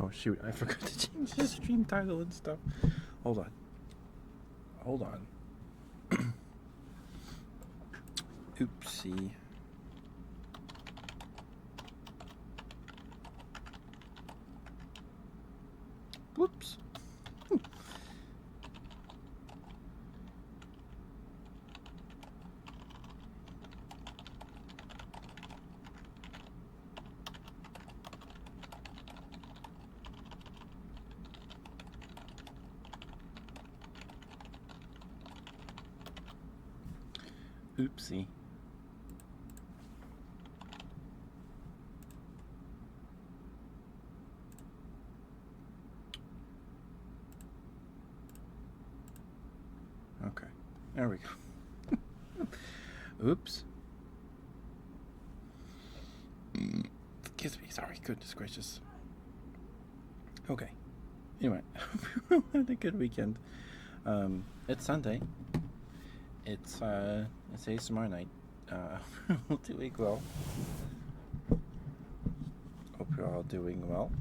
Oh shoot, I forgot to change the stream title and stuff. Hold on. Hold on. Oopsie. Whoops. Oopsie. Okay, there we go. Oops. Excuse me, sorry, goodness gracious. Okay, anyway, we had a good weekend. It's Sunday. It's ASMR night. We're doing well. Hope you're all doing well.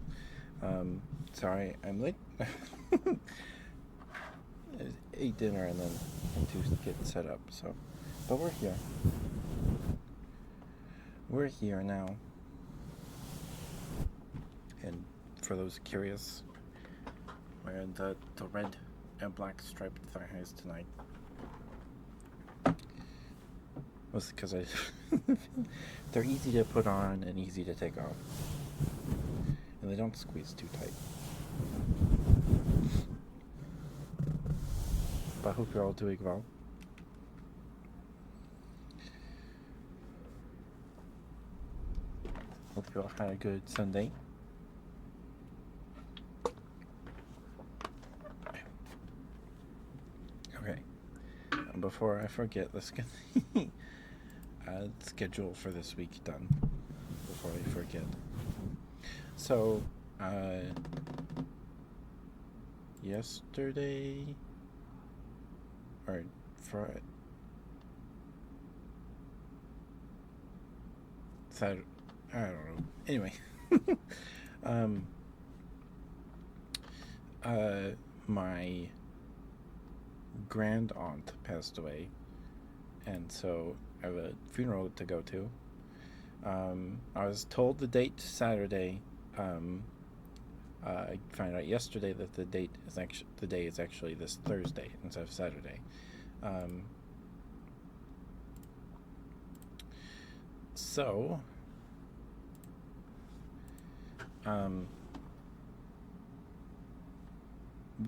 Sorry, I'm late. Ate dinner and then to get set up. So, but we're here. We're here now. And for those curious, wearing the red and black striped thigh highs tonight. Was because they're easy to put on and easy to take off, and they don't squeeze too tight. But I hope you're all doing well. Hope you all had a good Sunday. Okay, before I forget, let's get schedule for this week done before I forget. So, yesterday or Friday, Saturday, I don't know. Anyway, my grand aunt passed away, and so I have a funeral to go to. I was told the date Saturday. I found out yesterday that the day is actually this Thursday instead of Saturday. So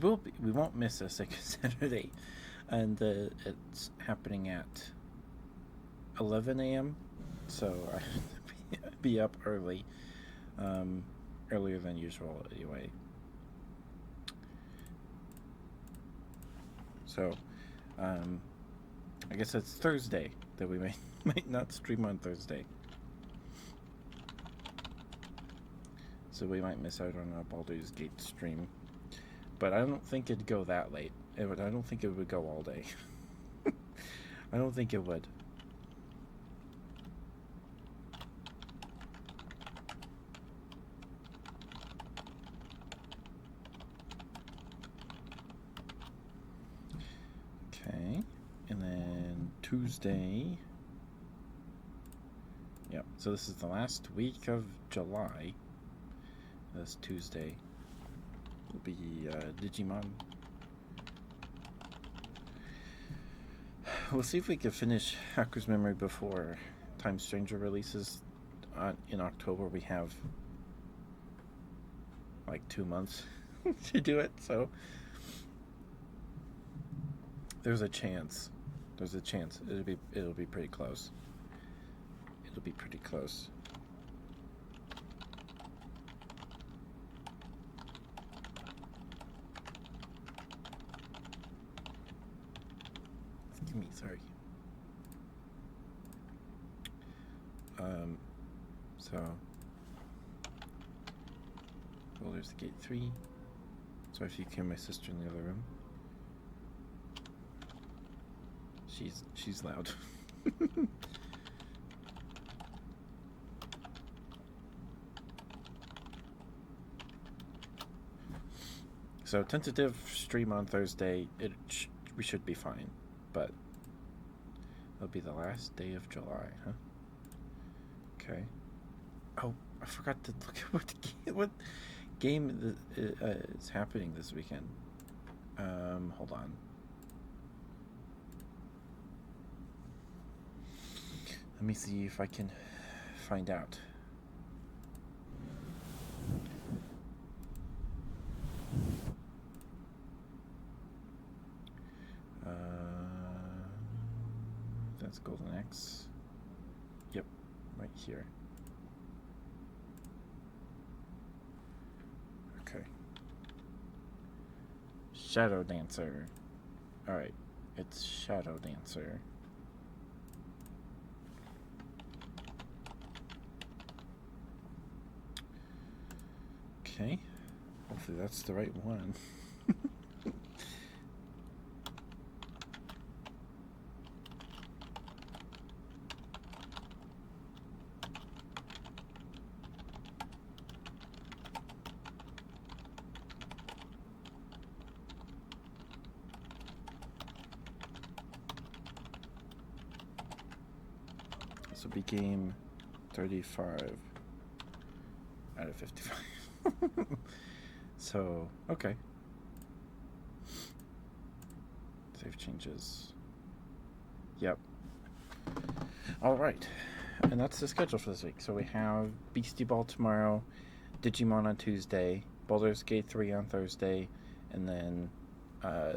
we won't miss a second Saturday, and it's happening at 11 a.m. So I'll be up early, earlier than usual anyway. So I guess it's Thursday that we might not stream on Thursday. So we might miss out on a Baldur's Gate stream. But I don't think it'd go that late. I don't think it would go all day. I don't think it would. Okay. And then Tuesday. Yep. So this is the last week of July. This Tuesday will be Digimon. We'll see if we can finish Hacker's Memory before Time Stranger releases in October. We have like 2 months to do it, so there's a chance. There's a chance it'll be pretty close. It'll be pretty close. Excuse me, sorry. So Baldur's Gate 3. Sorry if you can hear my sister in the other room. She's loud. So tentative stream on Thursday. We should be fine, but it'll be the last day of July, huh? Okay. Oh, I forgot to look at what game is happening this weekend. Hold on. Let me see if I can find out. That's Golden Axe. Yep, right here. Okay. Shadow Dancer. Alright, it's Shadow Dancer. Okay. Hopefully that's the right one. This will be game 35 out of 55. So, okay. Save changes. Yep. All right. And that's the schedule for this week. So we have Beastie Ball tomorrow, Digimon on Tuesday, Baldur's Gate 3 on Thursday, and then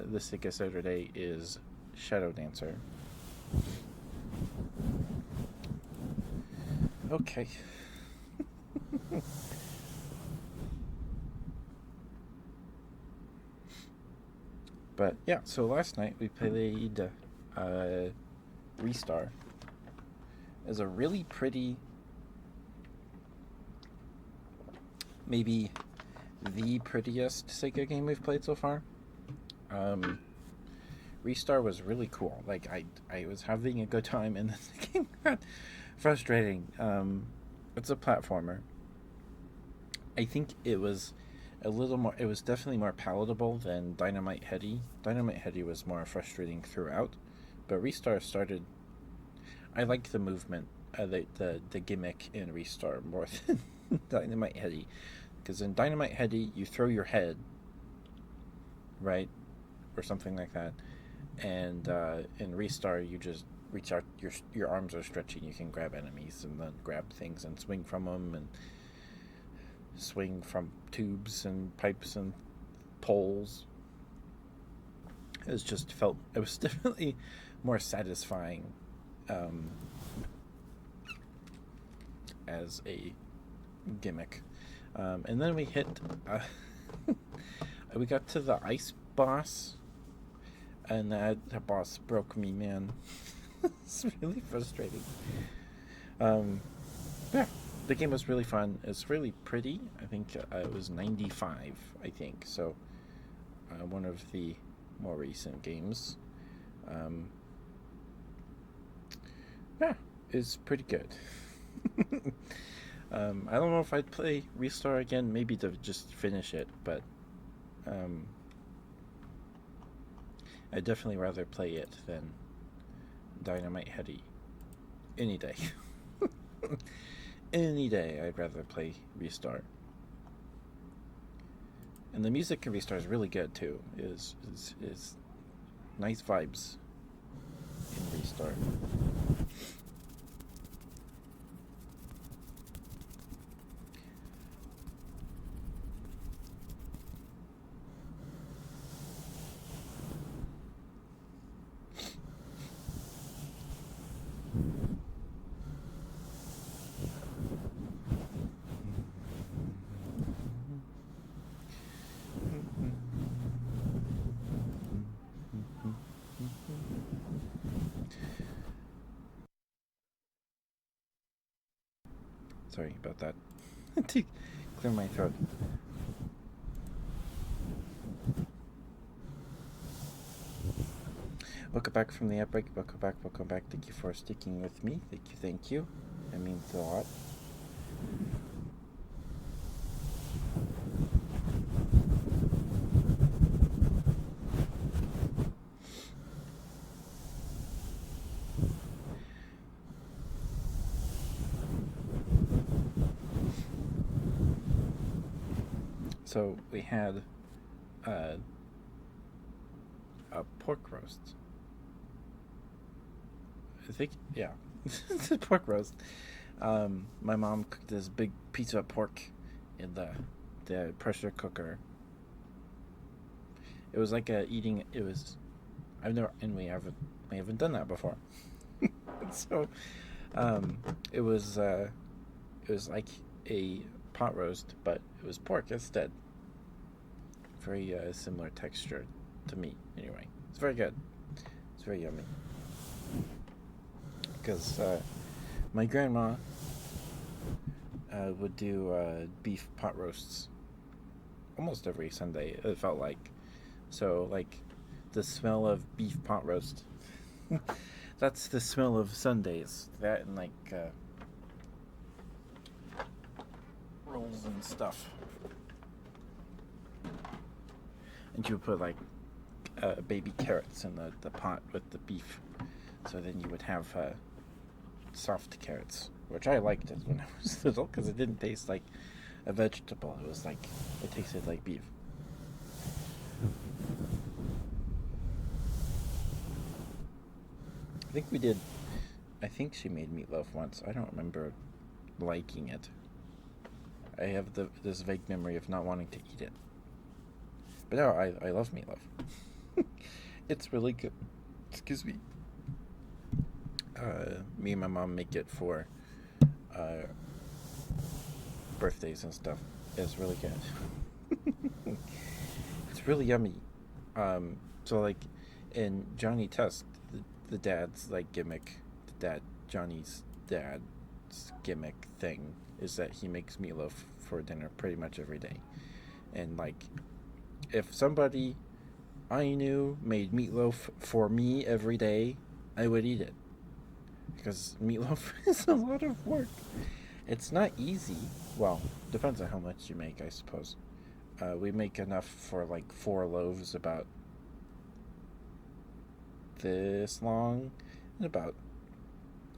this week Saturday is Shadow Dancer. Okay. But yeah, so last night we played Restar. It's a really pretty, maybe the prettiest Sega game we've played so far. Restar was really cool. Like I was having a good time, and then the game got frustrating. It's a platformer. I think it was a little more. It was definitely more palatable than Dynamite Heady. Dynamite Heady was more frustrating throughout, but Restar started. I liked the movement, the gimmick in Restar more than Dynamite Heady, because in Dynamite Heady you throw your head, right, or something like that, and in Restar you just reach out. Your arms are stretching. You can grab enemies and then grab things and swing from them and swing from tubes and pipes and poles. It was definitely more satisfying as a gimmick. And then we hit we got to the ice boss, and that boss broke me, man. It's really frustrating. Yeah, the game was really fun. It's really pretty. I think it was 95, I think. So one of the more recent games. Yeah, it's pretty good. I don't know if I'd play Restar again, maybe to just finish it, but I'd definitely rather play it than Dynamite Heady any day. Any day I'd rather play Restar. And the music in Restar is really good too. Is nice vibes in Restar. Sorry about that. To clear my throat. Welcome back from the outbreak. Welcome back. Thank you for sticking with me. Thank you. That means a lot. So we had uh, a pork roast. I think, yeah, it's a pork roast. My mom cooked this big piece of pork in the pressure cooker. It was like a eating. It was. I've never, and we haven't done that before. So, um, it was like a pot roast, but it was pork instead. Very similar texture to meat. Anyway, it's very good. It's very yummy. Because my grandma would do beef pot roasts almost every Sunday. It felt like. So like the smell of beef pot roast. That's the smell of Sundays. That and like rolls and stuff. And you would put like baby carrots in the pot with the beef. So then you would have soft carrots, which I liked it when I was little because it didn't taste like a vegetable. It was like, it tasted like beef. I think she made meatloaf once. I don't remember liking it. I have this vague memory of not wanting to eat it. But no, I love meatloaf. It's really good. Excuse me. Me and my mom make it for birthdays and stuff. It's really good. It's really yummy. So like in Johnny Test, the dad's like gimmick, Johnny's dad's gimmick thing is that he makes meatloaf for dinner pretty much every day. And like, if somebody I knew made meatloaf for me every day, I would eat it. Because meatloaf is a lot of work. It's not easy. Well, depends on how much you make, I suppose. We make enough for like 4 loaves, about this long and about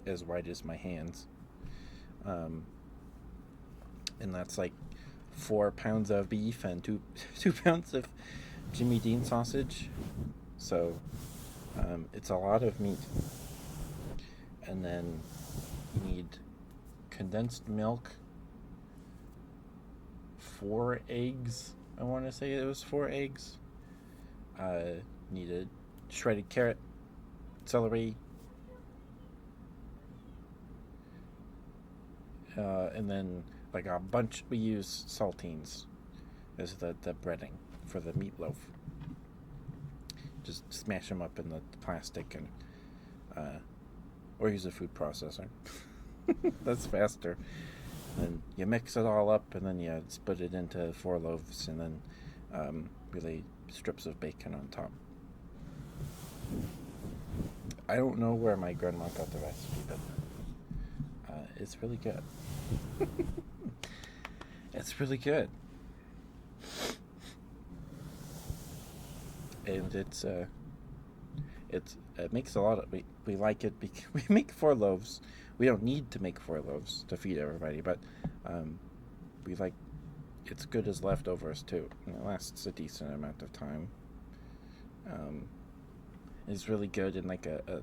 as wide as my hands. And that's like 4 pounds of beef and 2 pounds of Jimmy Dean sausage. So it's a lot of meat. And then you need condensed milk, 4 eggs. I want to say it was 4 eggs. Needed shredded carrot, celery, and then like a bunch. We use saltines as the breading for the meatloaf. Just smash them up in the plastic and or use a food processor. That's faster. And you mix it all up, and then you split it into 4 loaves, and then really strips of bacon on top. I don't know where my grandma got the recipe, but it's really good. It's really good. And it makes a lot of, we like it because we make 4 loaves. We don't need to make 4 loaves to feed everybody, but we like, it's good as leftovers too. It lasts a decent amount of time. It's really good in like a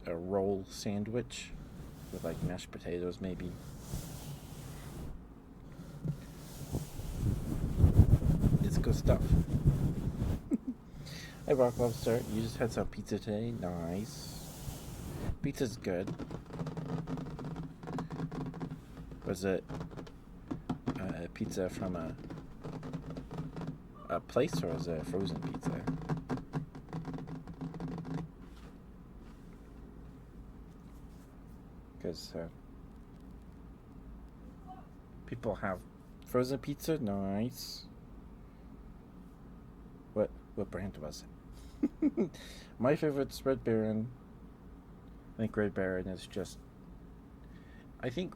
roll sandwich with like mashed potatoes maybe. It's good stuff. Hey Rock Lobster, you just had some pizza today? Nice. Pizza's good. Was it pizza from a place, or was it frozen pizza? Because people have frozen pizza. Nice. What brand was it? My favorite's Red Baron. I think Red Baron is just, I think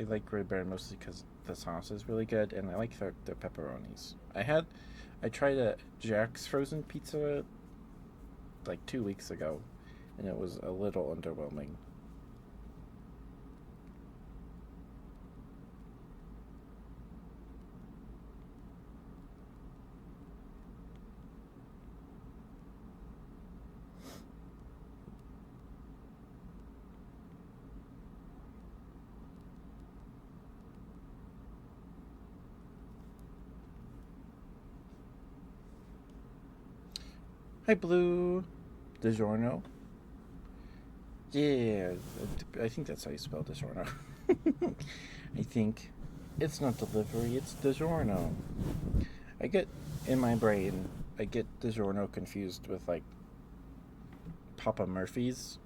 I like Red Baron mostly because the sauce is really good, and I like their pepperonis. I tried a Jack's frozen pizza like 2 weeks ago, and it was a little underwhelming. Hi, Blue. DiGiorno. Yeah, I think that's how you spell DiGiorno. I think it's not delivery, it's DiGiorno. I get, in my brain, I get DiGiorno confused with, like, Papa Murphy's.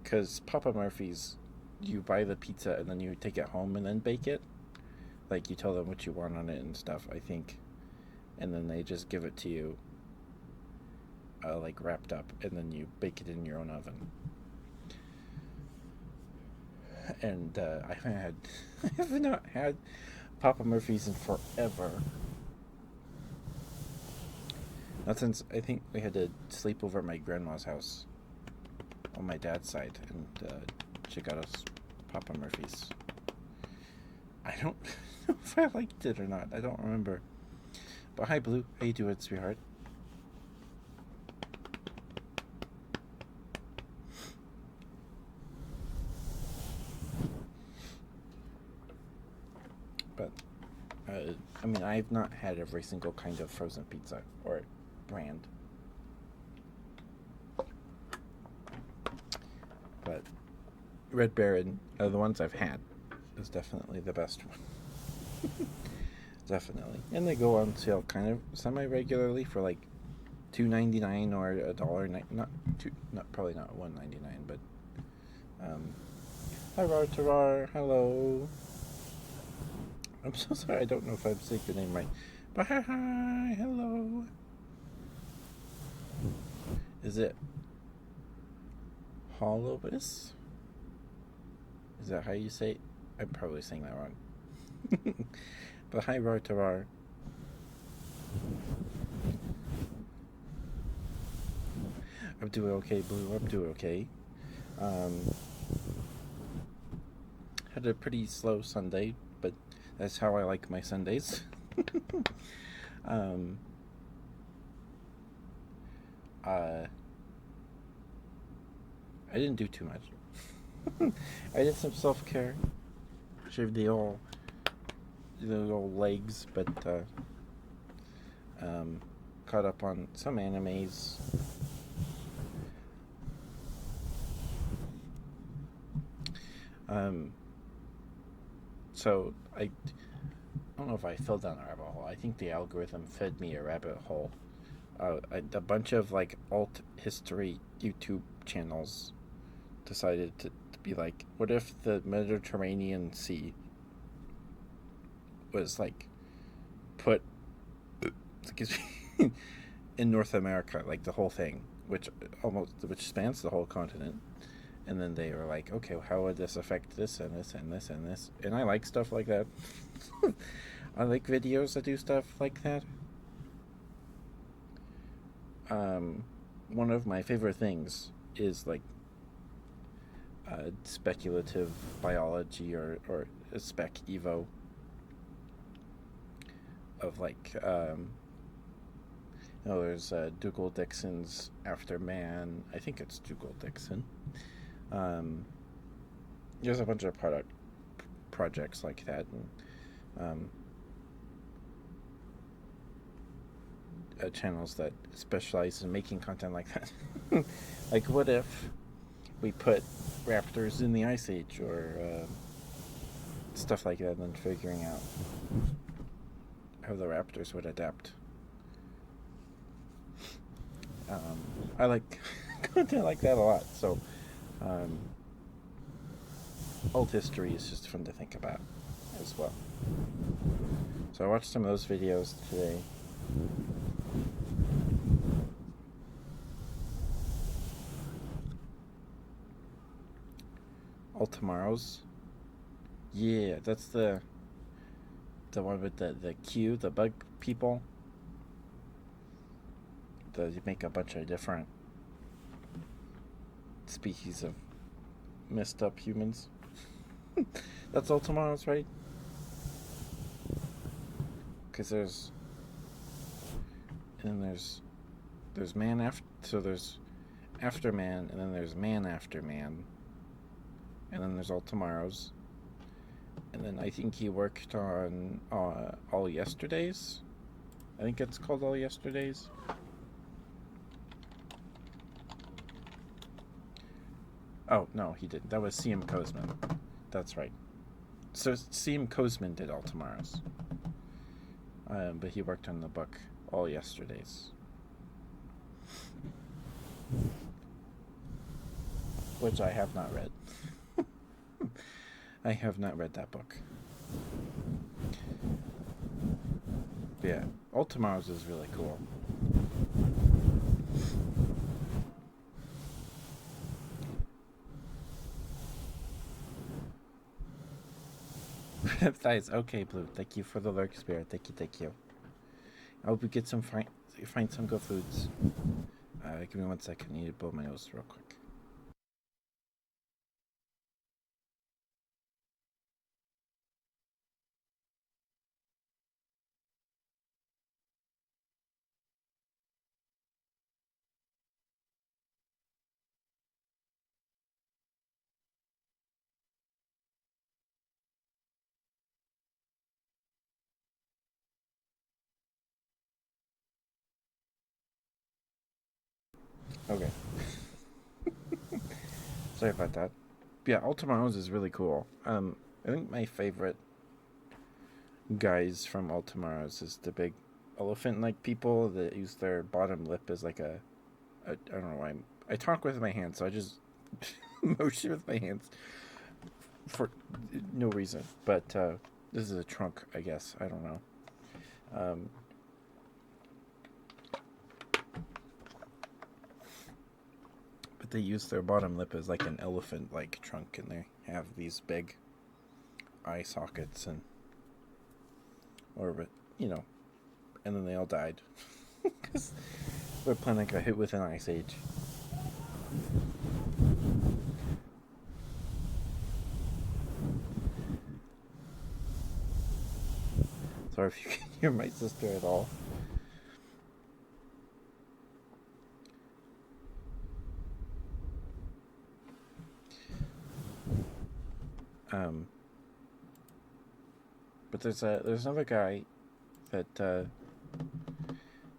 Because Papa Murphy's, you buy the pizza and then you take it home and then bake it. Like, you tell them what you want on it and stuff, I think. And then they just give it to you, like, wrapped up. And then you bake it in your own oven. And I have not had Papa Murphy's in forever. Not since I think we had to sleep over at my grandma's house on my dad's side, and she got us Papa Murphy's. I don't know if I liked it or not. I don't remember. But hi, Blue. How you doing, sweetheart? But I mean, I've not had every single kind of frozen pizza or brand. But Red Baron, the ones I've had, is definitely the best one. Definitely. And they go on sale kind of semi-regularly for like $2.99 or $1.99. Not probably not $1.99, but hi Tarar, hello. I'm so sorry, I don't know if I'm saying the name right. But hi, hello. Is it Holobus? Is that how you say it? I'm probably saying that wrong. But hi, Tarar. I'm doing okay, Blue. I'm doing okay. Had a pretty slow Sunday, but that's how I like my Sundays. I didn't do too much. I did some self-care. Shaved the old legs, but caught up on some animes. So I don't know if I fell down a rabbit hole. I think the algorithm fed me a rabbit hole. A bunch of like alt history YouTube channels decided to be like, what if the Mediterranean Sea was like put in North America, like the whole thing, which spans the whole continent. And then they were like, okay, how would this affect this and this and this and this? And I like stuff like that. I like videos that do stuff like that. One of my favorite things is like speculative biology or a spec evo of like there's Dougal Dixon's After Man. I think it's Dougal Dixon. There's a bunch of projects like that, and channels that specialize in making content like that. Like, what if we put raptors in the Ice Age, or stuff like that, and figuring out how the raptors would adapt. I like content like that a lot, so old history is just fun to think about as well. So I watched some of those videos today. All Tomorrows. Yeah, that's the one with the Q, the bug people. You make a bunch of different species of messed up humans. That's All Tomorrows, right? Because there's man after, so there's After Man, and then there's Man After Man, and then there's All Tomorrows, and then I think he worked on All Yesterdays. I think it's called All Yesterdays. Oh no, he didn't. That was CM Kozman. That's right. So CM Kozman did all tomorrow's, but he worked on the book all yesterday's, which I have not read. I have not read that book. But yeah, all tomorrow's is really cool. Thighs. Okay, Blue. Thank you for the lurk spirit. Thank you, thank you. I hope we get find some good foods. Give me 1 second. I need to blow my nose real quick. Okay. Sorry about that. But yeah, all tomorrow's is really cool. I think my favorite guys from all tomorrow's is the big elephant-like people that use their bottom lip as like I don't know why. I talk with my hands, so I just motion with my hands for no reason. But this is a trunk, I guess. I don't know. Um, but they use their bottom lip as like an elephant-like trunk, and they have these big eye sockets and orbit, you know. And then they all died because their planet got hit with an ice age. Sorry if you can hear my sister at all. Um, but there's another guy that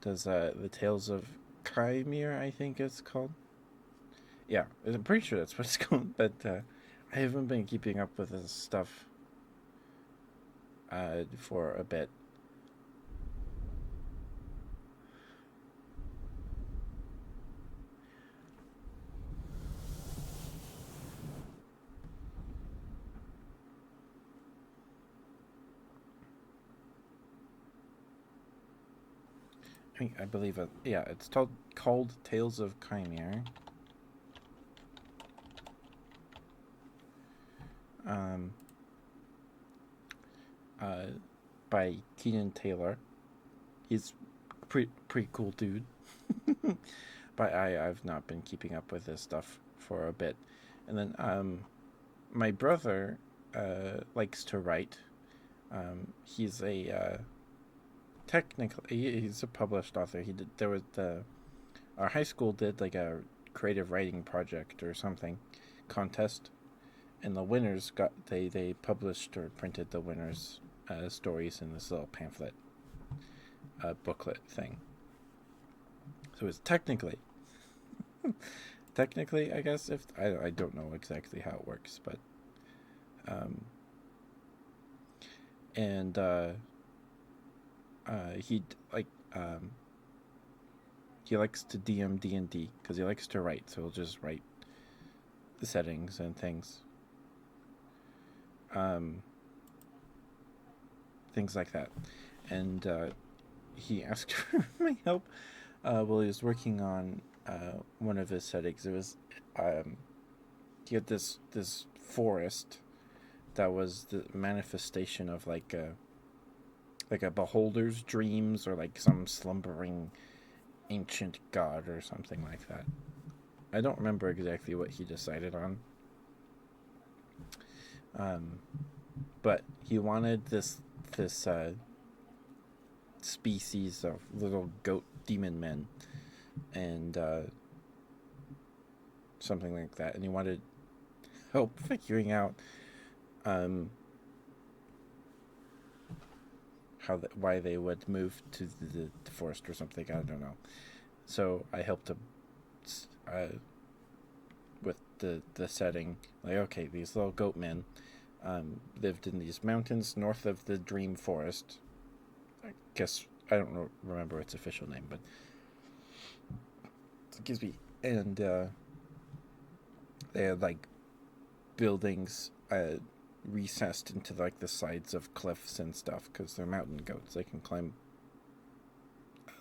does the Tales of Chimere, I think it's called. Yeah, I'm pretty sure that's what it's called. But I haven't been keeping up with this stuff for a bit. I believe it. Yeah, it's called Tales of Chimere. Um, uh, by Keenan Taylor. He's pretty cool dude. But I've not been keeping up with this stuff for a bit. And then my brother likes to write. He's a technically he's a published author. He did there was the our high school did like a creative writing project or something contest, and the winners got they published or printed the winners stories in this little pamphlet booklet thing. So it's technically I guess if I don't know exactly how it works, but um, and he like he likes to DM D&D because he likes to write, so he'll just write the settings and things, um, things like that. And he asked for my help while he was working on one of his settings. It was um, he had this forest that was the manifestation of like a beholder's dreams or like some slumbering ancient god or something like that. I don't remember exactly what he decided on. Um, but he wanted this species of little goat demon men and something like that, and he wanted help figuring out um, why they would move to the forest or something. I don't know. So I helped him uh, with the setting. Like, okay, these little goat men lived in these mountains north of the Dream Forest. I guess I don't remember its official name, but excuse me. And they had like buildings recessed into like the sides of cliffs and stuff because they're mountain goats. They can climb.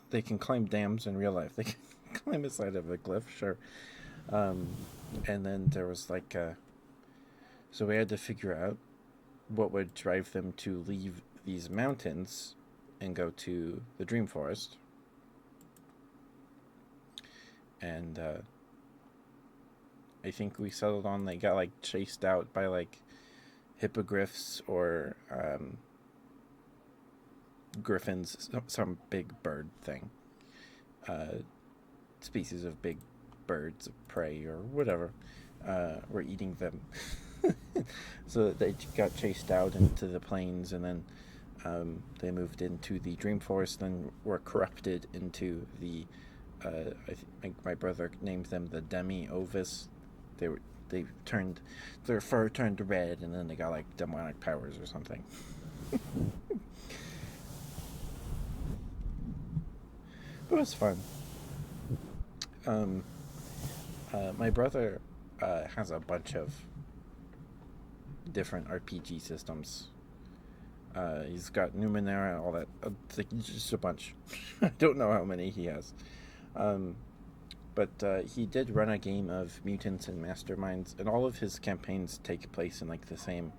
They can climb dams in real life. They can climb the side of a cliff, sure. And then there was like, so we had to figure out what would drive them to leave these mountains and go to the Dream Forest. And I think we settled on they got like chased out by like hippogriffs or griffins, some big bird thing, species of big birds of prey or whatever, were eating them. So they got chased out into the plains, and then they moved into the Dream Forest, then were corrupted into the I think my brother named them the Demi-Ovis. They turned, their fur turned red, and then they got like demonic powers or something. But it was fun. My brother has a bunch of different RPG systems. He's got Numenera and all that. Just a bunch. I don't know how many he has. But he did run a game of Mutants and Masterminds, and all of his campaigns take place in like the same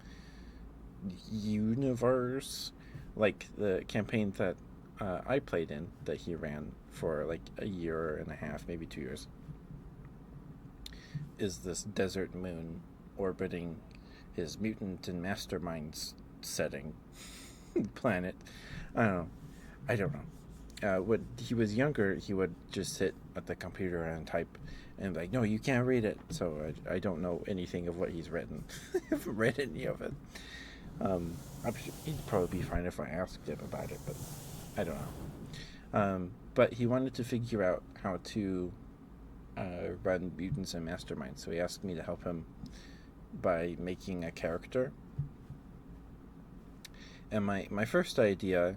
universe. Like the campaign that I played in, that he ran for like a year and a half, maybe 2 years, is this desert moon orbiting his Mutant and Masterminds setting planet. I don't know. When he was younger, he would just sit at the computer and type, and like, no, you can't read it. So I don't know anything of what he's written. I haven't read any of it. I'm sure he'd probably be fine if I asked him about it, but I don't know. But he wanted to figure out how to run Mutants and Masterminds, so he asked me to help him by making a character. And my first idea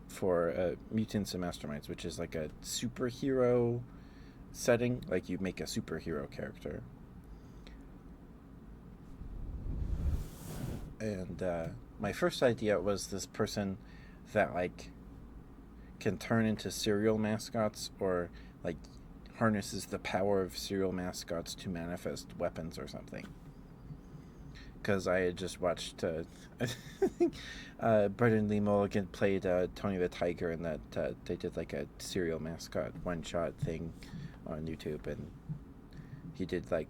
for Mutants and Masterminds, which is like a superhero setting, like you make a superhero character. And my first idea was this person that like can turn into cereal mascots, or like harnesses the power of cereal mascots to manifest weapons or something. Because I had just watched, I think Brendan Lee Mulligan played Tony the Tiger, and that they did like a cereal mascot one-shot thing on YouTube, and he did like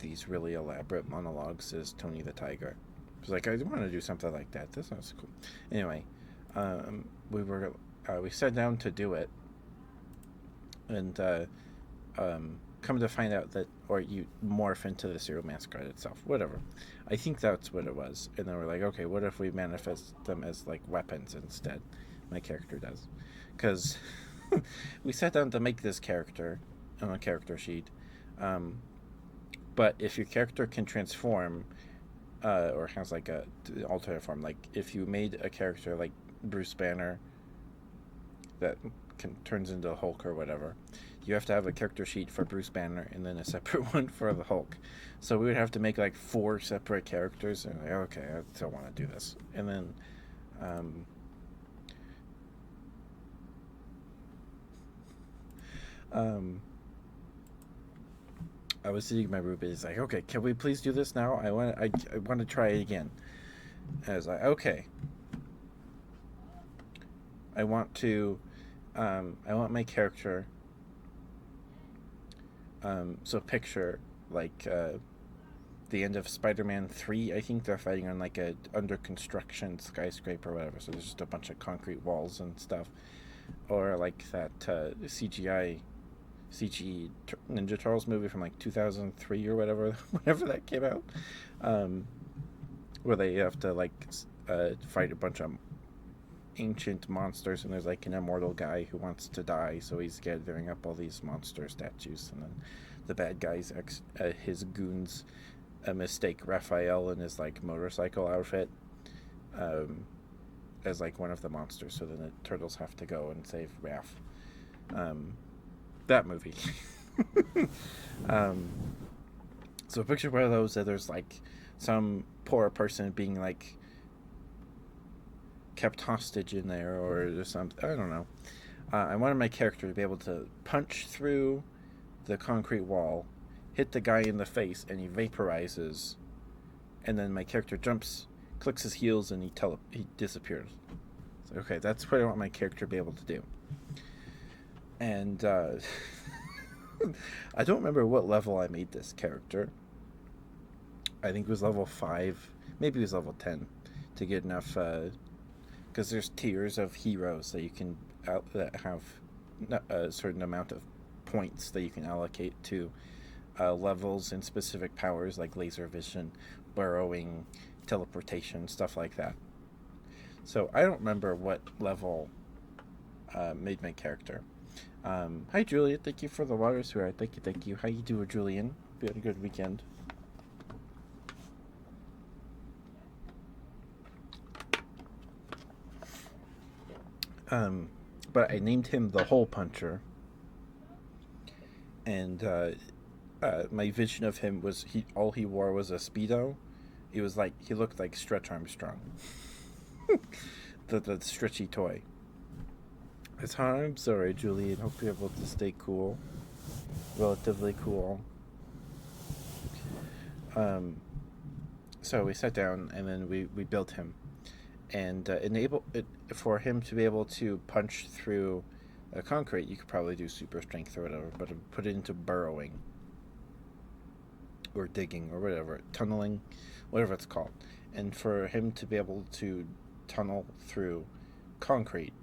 these really elaborate monologues as Tony the Tiger. I was like, I want to do something like that. This sounds cool. Anyway, we sat down to do it, and come to find out that, or you morph into the cereal mascot itself, whatever. I think that's what it was. And then we're like, okay, what if we manifest them as like weapons instead? My character does. Because we sat down to make this character on a character sheet. But if your character can transform, or has like a alternate form, like if you made a character like Bruce Banner that turns into Hulk or whatever, you have to have a character sheet for Bruce Banner and then a separate one for the Hulk. So we would have to make like 4 separate characters, and like, okay, I don't want to do this. And then I was sitting in my room, and he's like, okay, can we please do this now? I want to try it again. And I was like, okay. I want my character, so picture like the end of Spider-Man 3. I think they're fighting on like a under construction skyscraper or whatever, so there's just a bunch of concrete walls and stuff. Or like that CGE Ninja Turtles movie from like 2003 or whatever, whenever that came out, where they have to like fight a bunch of ancient monsters, and there's like an immortal guy who wants to die, so he's gathering up all these monster statues, and then the bad guys, his goons, mistake Raphael in his like motorcycle outfit as like one of the monsters. So then the turtles have to go and save Raph. That movie. So picture one of those that there's like some poor person being like kept hostage in there, or there's something, I don't know. I wanted my character to be able to punch through the concrete wall, hit the guy in the face, and he vaporizes. And then my character jumps, clicks his heels, and he disappears. So, okay, that's what I want my character to be able to do. And I don't remember what level I made this character. I think it was level 5, maybe it was level 10, to get enough, because there's tiers of heroes that you can that have a certain amount of points that you can allocate to levels and specific powers like laser vision, burrowing, teleportation, stuff like that. So I don't remember what level made my character. Hi, Julian. Thank you for the water swear. Thank you. How you doing, Julian? Hope you had a good weekend. But I named him the Hole Puncher. And my vision of him was all he wore was a Speedo. He looked like Stretch Armstrong. the stretchy toy. I'm sorry, Julian. Hope you're able to stay cool. Relatively cool. So we sat down and then we built him. And enable it for him to be able to punch through concrete. You could probably do super strength or whatever, but put it into burrowing or digging or whatever, tunneling, whatever it's called. And for him to be able to tunnel through concrete,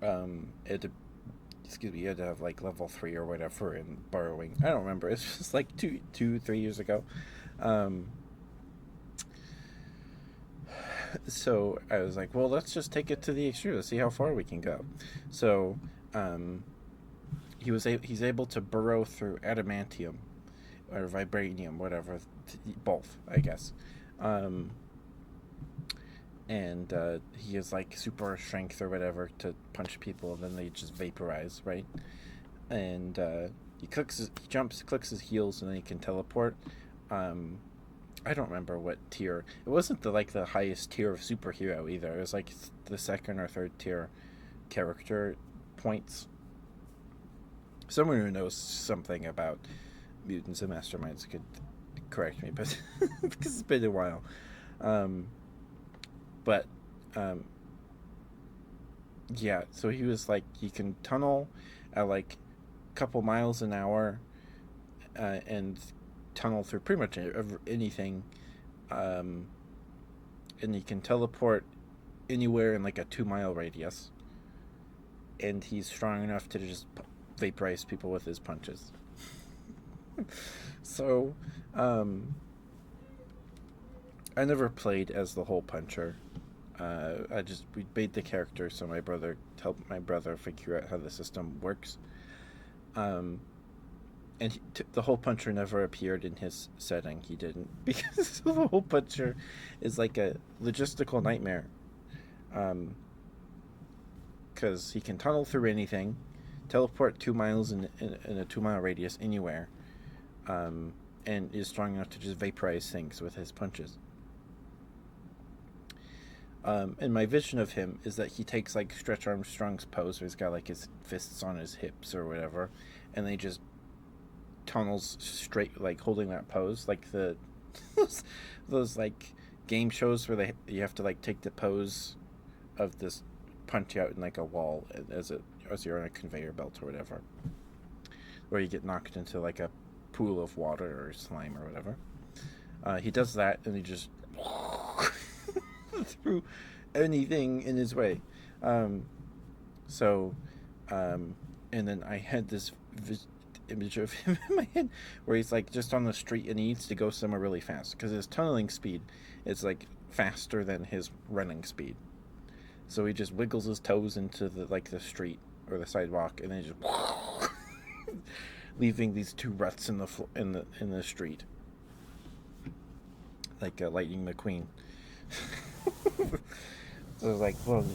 you had to have like level 3 or whatever in burrowing. I don't remember. It's just like 3 years ago. So I was like, well, let's just take it to the extreme. Let's see how far we can go. So he's able to burrow through adamantium or vibranium, whatever, both, I guess. And he has like super strength or whatever to punch people, and then they just vaporize, right? And he jumps, clicks his heels, and then he can teleport. I don't remember what tier. It wasn't the highest tier of superhero either. It was like the second or third tier character points. Someone who knows something about mutants and masterminds could correct me, but because it's been a while. Yeah, so he was like, he can tunnel at like a couple miles an hour and tunnel through pretty much anything, and he can teleport anywhere in like a 2-mile radius, and he's strong enough to just vaporize people with his punches. So I never played as the Hole Puncher. We made the character so my brother helped my brother figure out how the system works. And the Hole Puncher never appeared in his setting. He didn't, because the Hole Puncher is like a logistical nightmare. Because he can tunnel through anything, teleport 2 miles in a 2-mile radius anywhere, and is strong enough to just vaporize things with his punches. And my vision of him is that he takes like Stretch Armstrong's pose, where he's got like his fists on his hips or whatever, and they just tunnels straight, like holding that pose, like those like game shows where you have to like take the pose of this punch out in like a wall as you're on a conveyor belt or whatever, where you get knocked into like a pool of water or slime or whatever. He does that, and he just through anything in his way. And then I had this image of him in my head where he's like just on the street and he needs to go somewhere really fast because his tunneling speed is like faster than his running speed. So he just wiggles his toes into the street or the sidewalk, and then he just leaving these two ruts in the street, like Lightning McQueen. So I was like, well,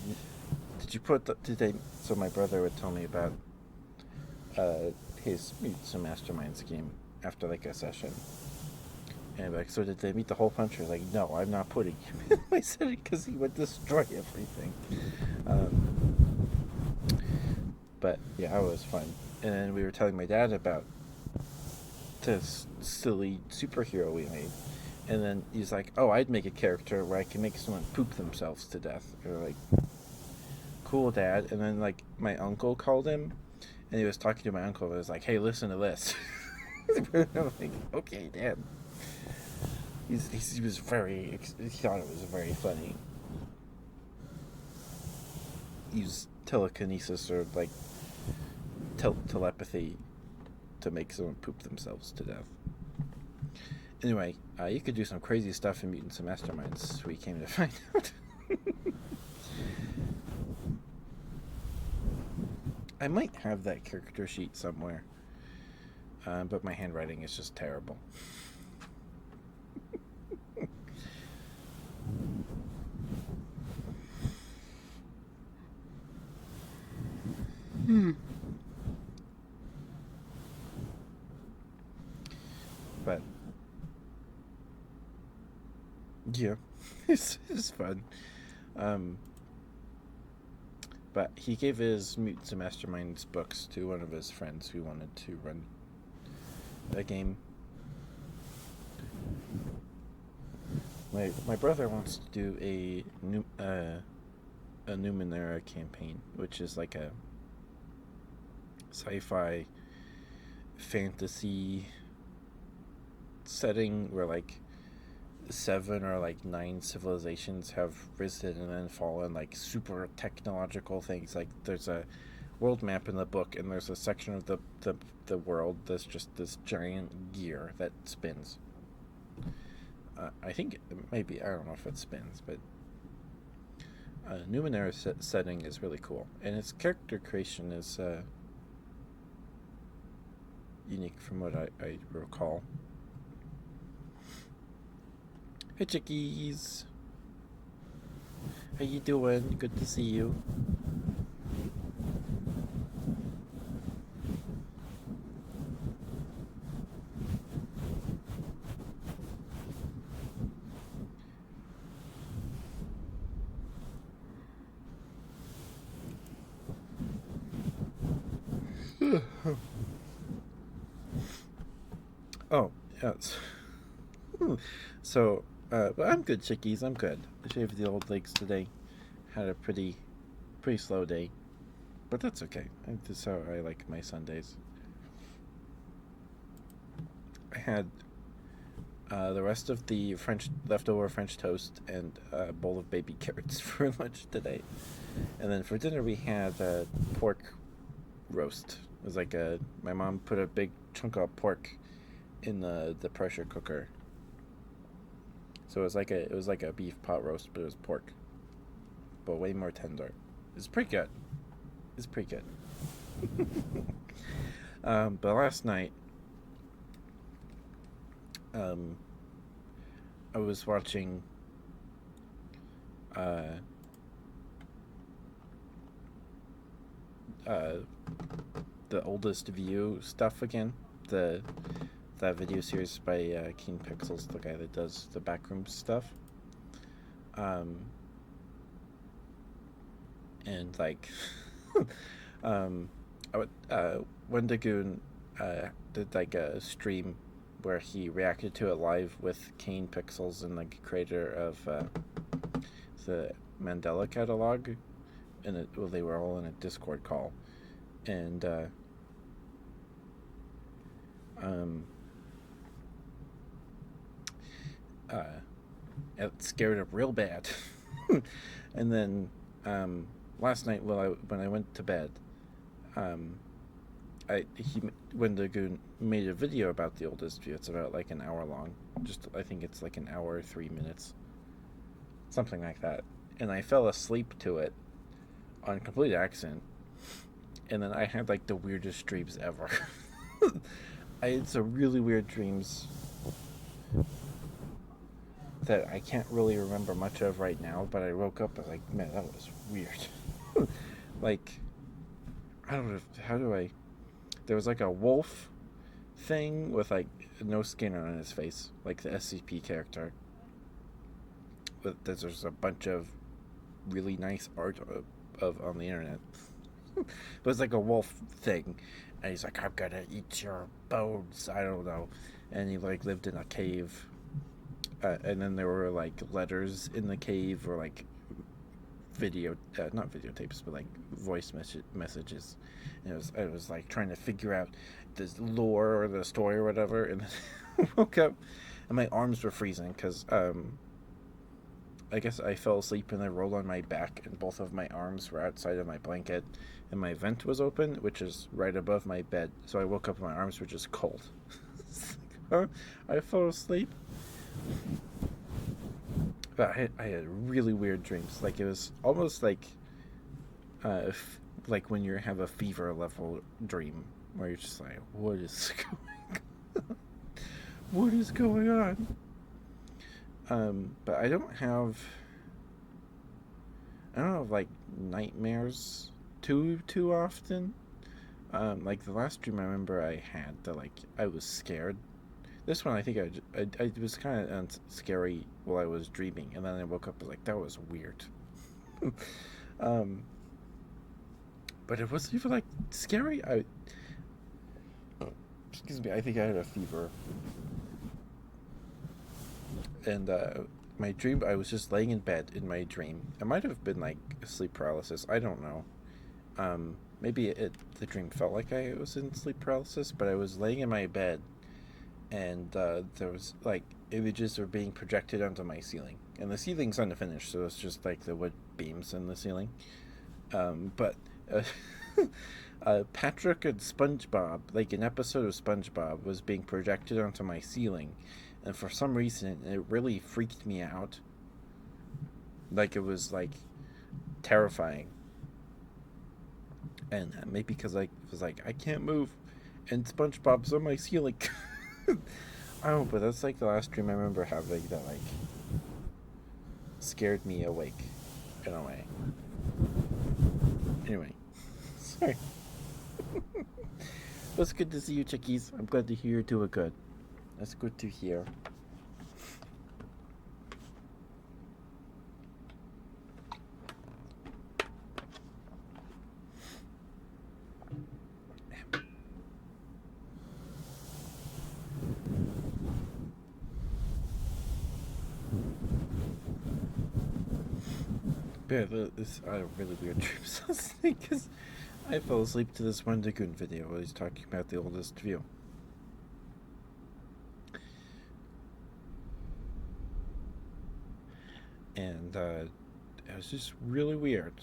did you put the, did they? So my brother would tell me about uh, his Mutants and Masterminds game after like a session. And I'd be like, so did they meet the whole punch? Like, no, I'm not putting him in my setting because he would destroy everything. Um, but yeah, it was fun. And then we were telling my dad about this silly superhero we made. And then he's like, oh, I'd make a character where I can make someone poop themselves to death. Or like, cool, Dad. And then like my uncle called him, and he was talking to my uncle. And I was like, hey, listen to this. I'm like, okay, Dad. He was very, he thought it was very funny. Use telekinesis or like telepathy to make someone poop themselves to death. Anyway, you could do some crazy stuff in Mutants and Masterminds, we came to find out. I might have that character sheet somewhere, but my handwriting is just terrible. But yeah, it's fun. But he gave his Mutants and Masterminds books to one of his friends who wanted to run a game. My brother wants to do a Numenera campaign, which is like a sci-fi fantasy setting where like 7 or like 9 civilizations have risen and then fallen, like super technological things. Like there's a world map in the book, and there's a section of the world that's just this giant gear that spins. I think maybe, I don't know if it spins, but Numenera setting is really cool, and its character creation is unique from what I recall. Hey chickies, how you doing? Good to see you. Oh, yes. So, but I'm good, chickies. I'm good. I shaved the old legs today. Had a pretty slow day, but that's okay. That's how I like my Sundays. I had the rest of the leftover French toast and a bowl of baby carrots for lunch today, and then for dinner we had pork roast. It was like my mom put a big chunk of pork in the pressure cooker. So it was like a beef pot roast, but it was pork, but way more tender. It's pretty good. It's pretty good. But last night, I was watching the Oldest View stuff again. That video series by Keen Pixels, the guy that does the backroom stuff. And like, Wendigoon did like a stream where he reacted to it live with Kane Pixels and like creator of the Mandela catalog, and they were all in a Discord call, and it scared him real bad. And then last night, when I went to bed, Wendigoon made a video about the Oldest View. It's about like an hour long. I think it's like an hour 3 minutes, something like that. And I fell asleep to it on complete accident. And then I had like the weirdest dreams ever. I had some really weird dreams that I can't really remember much of right now, but I woke up and like, man, that was weird. Like, I don't know, how do I... There was like a wolf thing with like no skin on his face, like the SCP character. But there's a bunch of really nice art of on the internet. It was like a wolf thing, and he's like, "I'm gonna eat your bones." I don't know, and he like lived in a cave, and then there were like letters in the cave, or like not videotapes, but like voice messages. And it was like trying to figure out this lore or the story or whatever, and I woke up, and my arms were freezing because I guess I fell asleep and I rolled on my back, and both of my arms were outside of my blanket, and my vent was open, which is right above my bed. So I woke up and my arms were just cold. Huh? I fell asleep. But I had really weird dreams. Like, it was almost like like when you have a fever level dream, where you're just like, what is going on? What is going on? But I don't have like nightmares too often. Like the last dream I remember I had that like I was scared. This one I think I was kind of scary while I was dreaming, and then I woke up and like, that was weird. But it wasn't even like scary. Excuse me, I think I had a fever. And my dream, I was just laying in bed in my dream. It might have been like sleep paralysis. I don't know. Maybe the dream felt like I was in sleep paralysis, but I was laying in my bed, and there was like images were being projected onto my ceiling, and the ceiling's unfinished, so it's just like the wood beams in the ceiling. But Patrick and SpongeBob, like an episode of SpongeBob, was being projected onto my ceiling, and for some reason it really freaked me out. Like, it was like terrifying, and maybe because I was like, I can't move, and SpongeBob's on my ceiling. I don't know, but that's like the last dream I remember having that like scared me awake in a way. Anyway, sorry. But it's good to see you, chickies. I'm glad to hear you're doing good. That's good to hear. Yeah, I had really weird dreams last night because I fell asleep to this one Lagoon video where he's talking about the oldest view. And it was just really weird.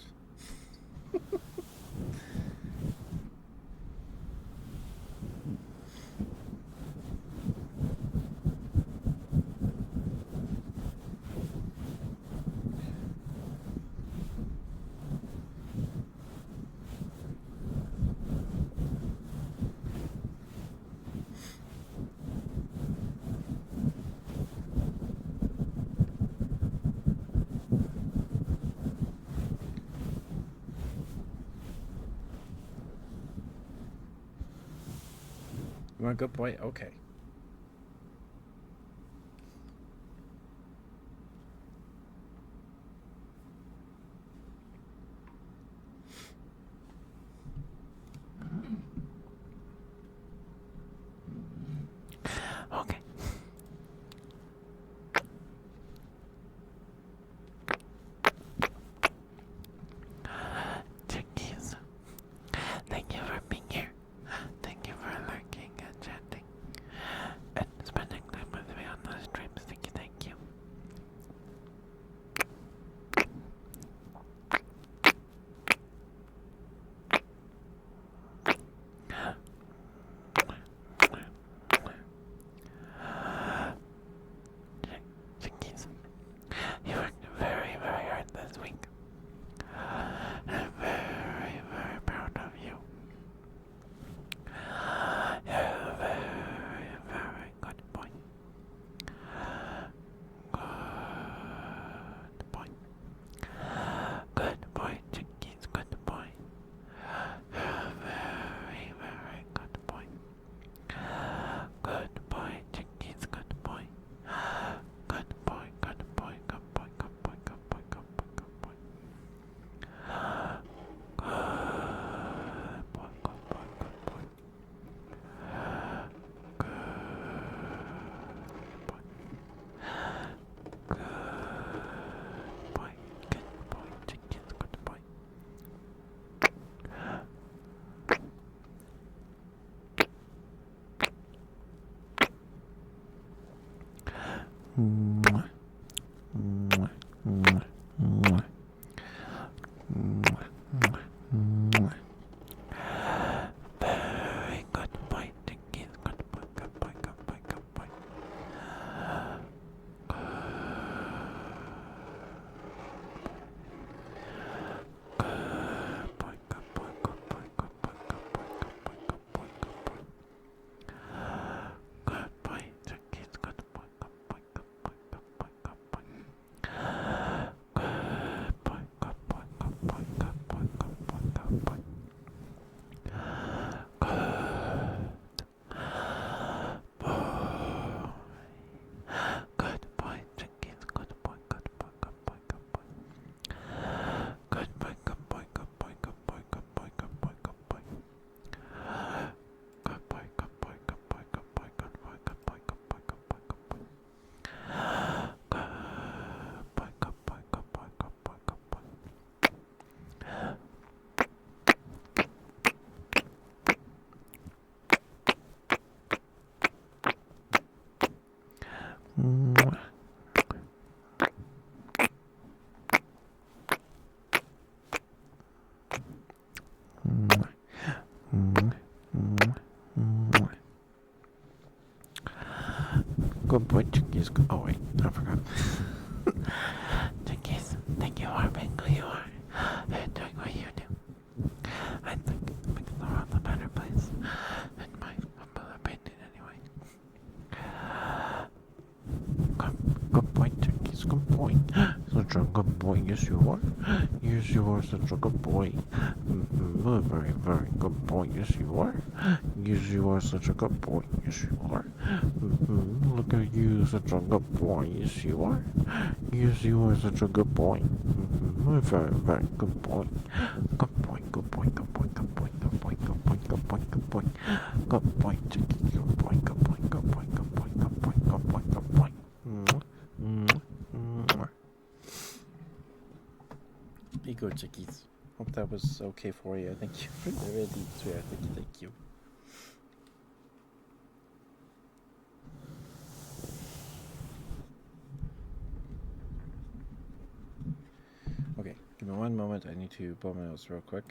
You want a good boy? Okay. Okay. Chickies, thank you for being here. Thank you for lurking and chatting. good boy, chickies. Oh wait, I forgot. Chickies, thank you for being who you are and doing what you do. I think making the world a better place. In my humble opinion, anyway. Good boy, chickies. Good boy. Such a good boy. Yes, you are. Yes, you are such a good boy. A very, very good boy. Yes, you are. Yes, you are such a good boy. Yes, you are. Look at you, such a good boy. Yes, you are. Yes, you are such a good boy. A very, very good boy. Good boy, good boy, good boy, good boy, good boy, good boy, good boy, good boy. Good boy, chicky, good boy, good boy, good boy, good boy, good boy, good boy, good boy. Here you go, chickies. Hope that was okay for you. Thank you for the ready swear. Thank you. Okay, give me one moment. I need to blow my nose real quick.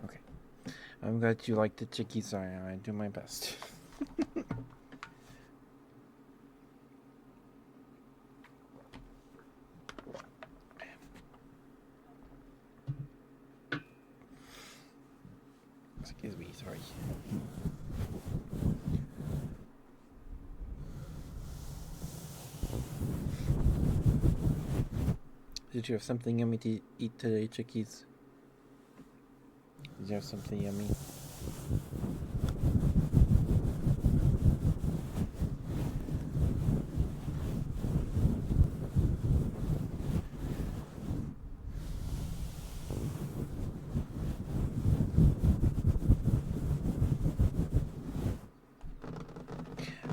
Okay, I'm glad you like the chickies. I do my best. Excuse me, sorry. Did you have something yummy to eat today, chickies? Did you have something yummy?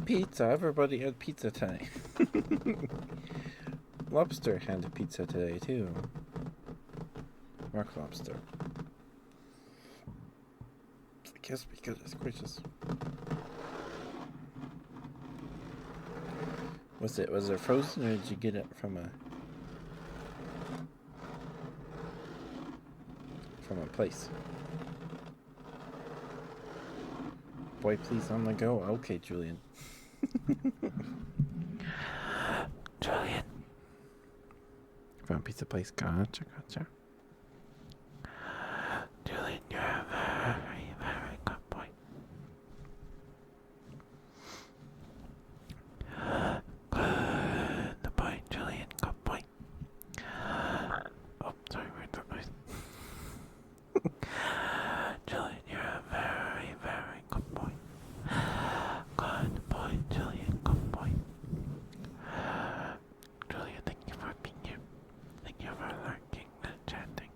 Pizza. Everybody had pizza today. Lobster had pizza today too. Rock lobster. I guess because it's gracious. Was it frozen or did you get it from a place? Boy, please on the go. Okay, Julian. Julian. From a pizza place. Gotcha. Julian, you're a very, very good boy. Good boy, Julian. Good boy. Oh, sorry, where'd that noise? Julian, you're a very, very good boy. Good boy, Julian. Good boy. Julian, thank you for being here. Thank you for lurking and chatting.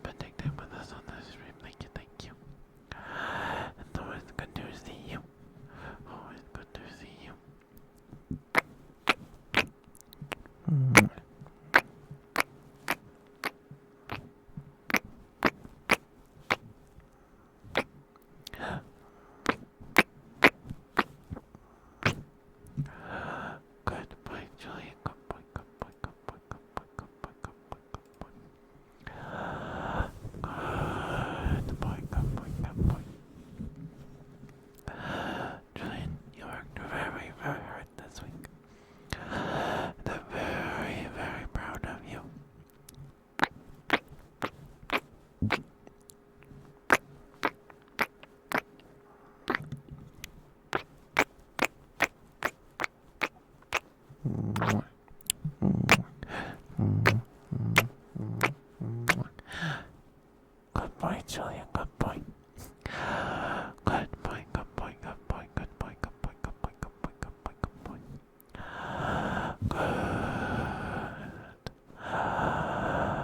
Spending time with us on the stream. Thank you. It's always good to see you. Always good to see you. Good boy, Julian. Good boy, good boy, good boy, good boy, good boy, good boy, good boy. Good boy, good boy, good boy. Julian, you worked very, very hard this week. I'm very, very proud of you. Good boy, Julian. Good boy. Good boy, good boy, good boy, good boy, good boy, good boy, good boy, good boy, good boy.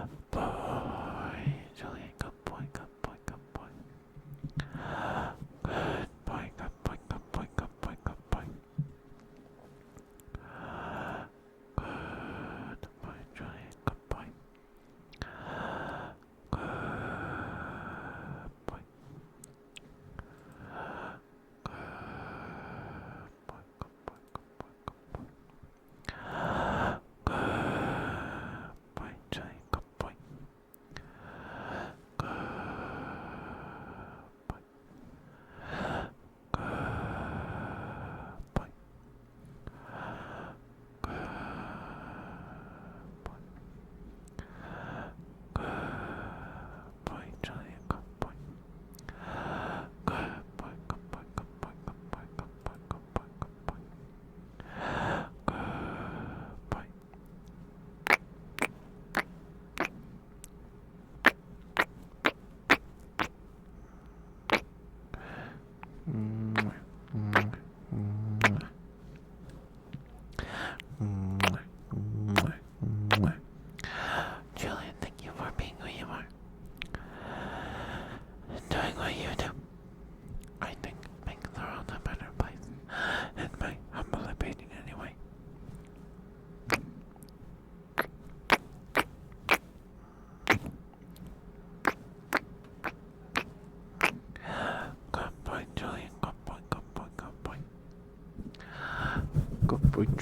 Good boy, Julian. Good boy, good boy, good boy. Good boy, good boy, good boy, good boy, good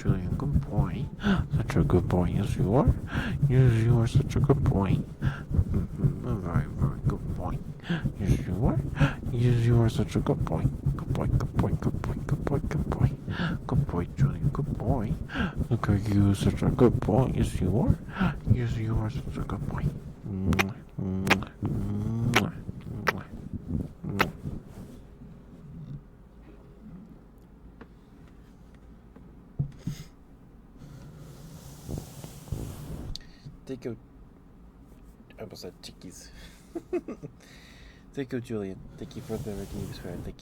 Julian, good boy. Such a good boy, yes you are. Yes, you are such a good boy. A very, very good boy. Yes, you are. Yes, you are such a good boy. Good boy, good boy, good boy, good boy, good boy. Good boy, Julian, good boy. Look at you, such a good boy. Yes, you are. Yes, you are such a good boy. Mwah, mwah, mwah, mwah, mwah. Thank you. I almost said chickies. Thank you, Julian. Thank you for the reviews.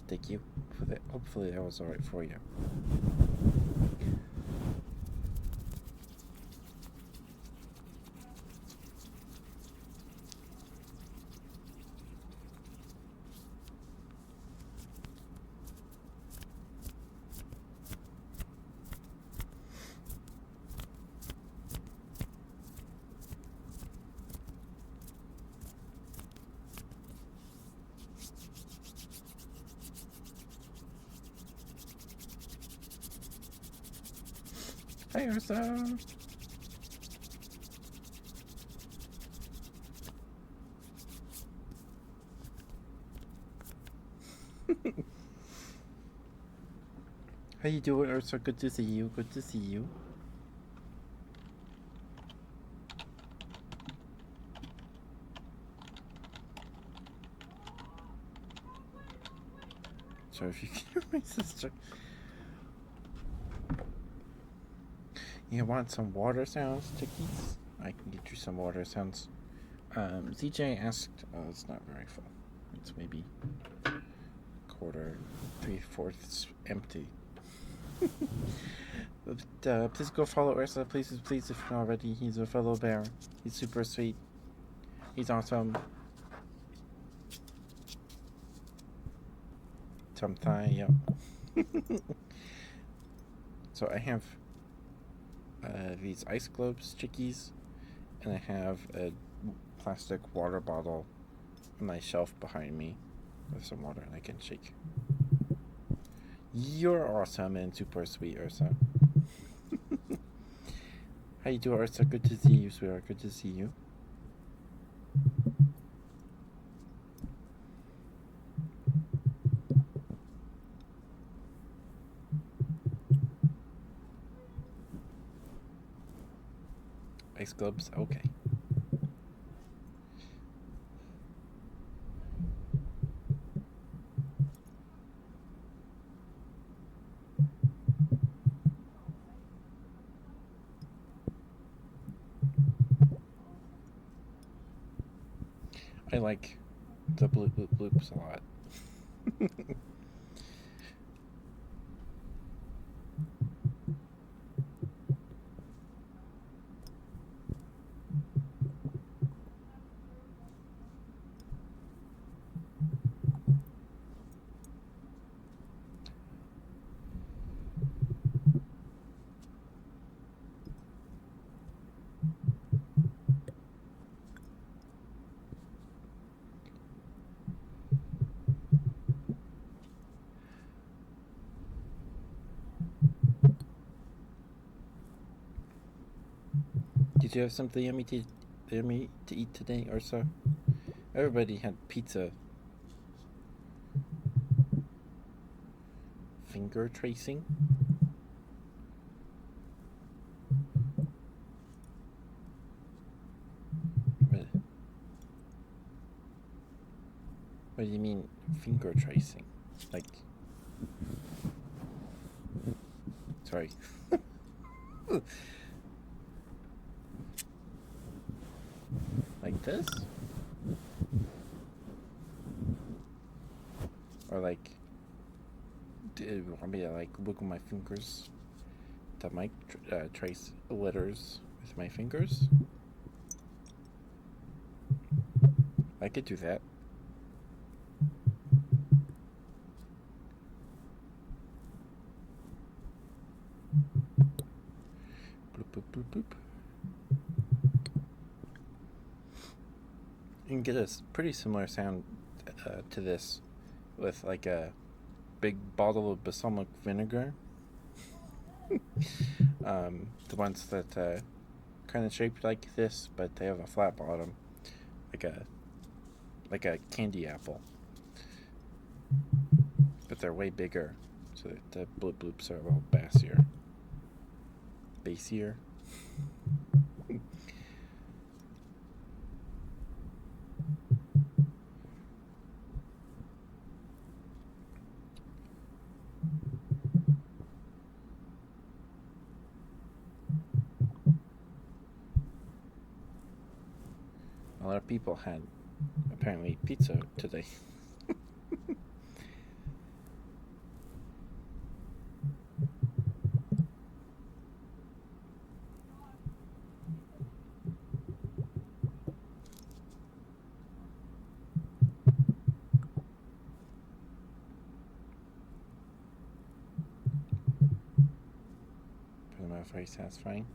Thank you for that. Hopefully that was alright for you. Hi, Ursa. How you doing, Ursa? Good to see you. Good to see you. Sorry if you can hear my sister. You want some water sounds, chickies? I can get you some water sounds. CJ asked. Oh, it's not very full. It's maybe quarter, 3/4 empty. But, please go follow Ursa, please, if you're not already. He's a fellow bear. He's super sweet. He's awesome. Sometime, yeah. So I have these ice globes, chickies, and I have a plastic water bottle on my shelf behind me with some water, and I can shake. You're awesome and super sweet, Ursa. How you doing, Ursa? Good to see you, sweetheart. Good to see you. Ice globes? Okay. I like the bloop bloop bloops a lot. Did you have something yummy to eat today, Ursa? Everybody had pizza. Finger tracing? What do you mean finger tracing? Like, sorry. Like this? Or like, do you want me to like wiggle my fingers to mic trace letters with my fingers? I could do that. Bloop, bloop, bloop, bloop. You can get a pretty similar sound to this with like a big bottle of balsamic vinegar. The ones that kind of shaped like this, but they have a flat bottom, like a candy apple. But they're way bigger, so the bloop bloops are a little bassier. Bassier. A lot of people had apparently pizza today. Put them out very satisfying.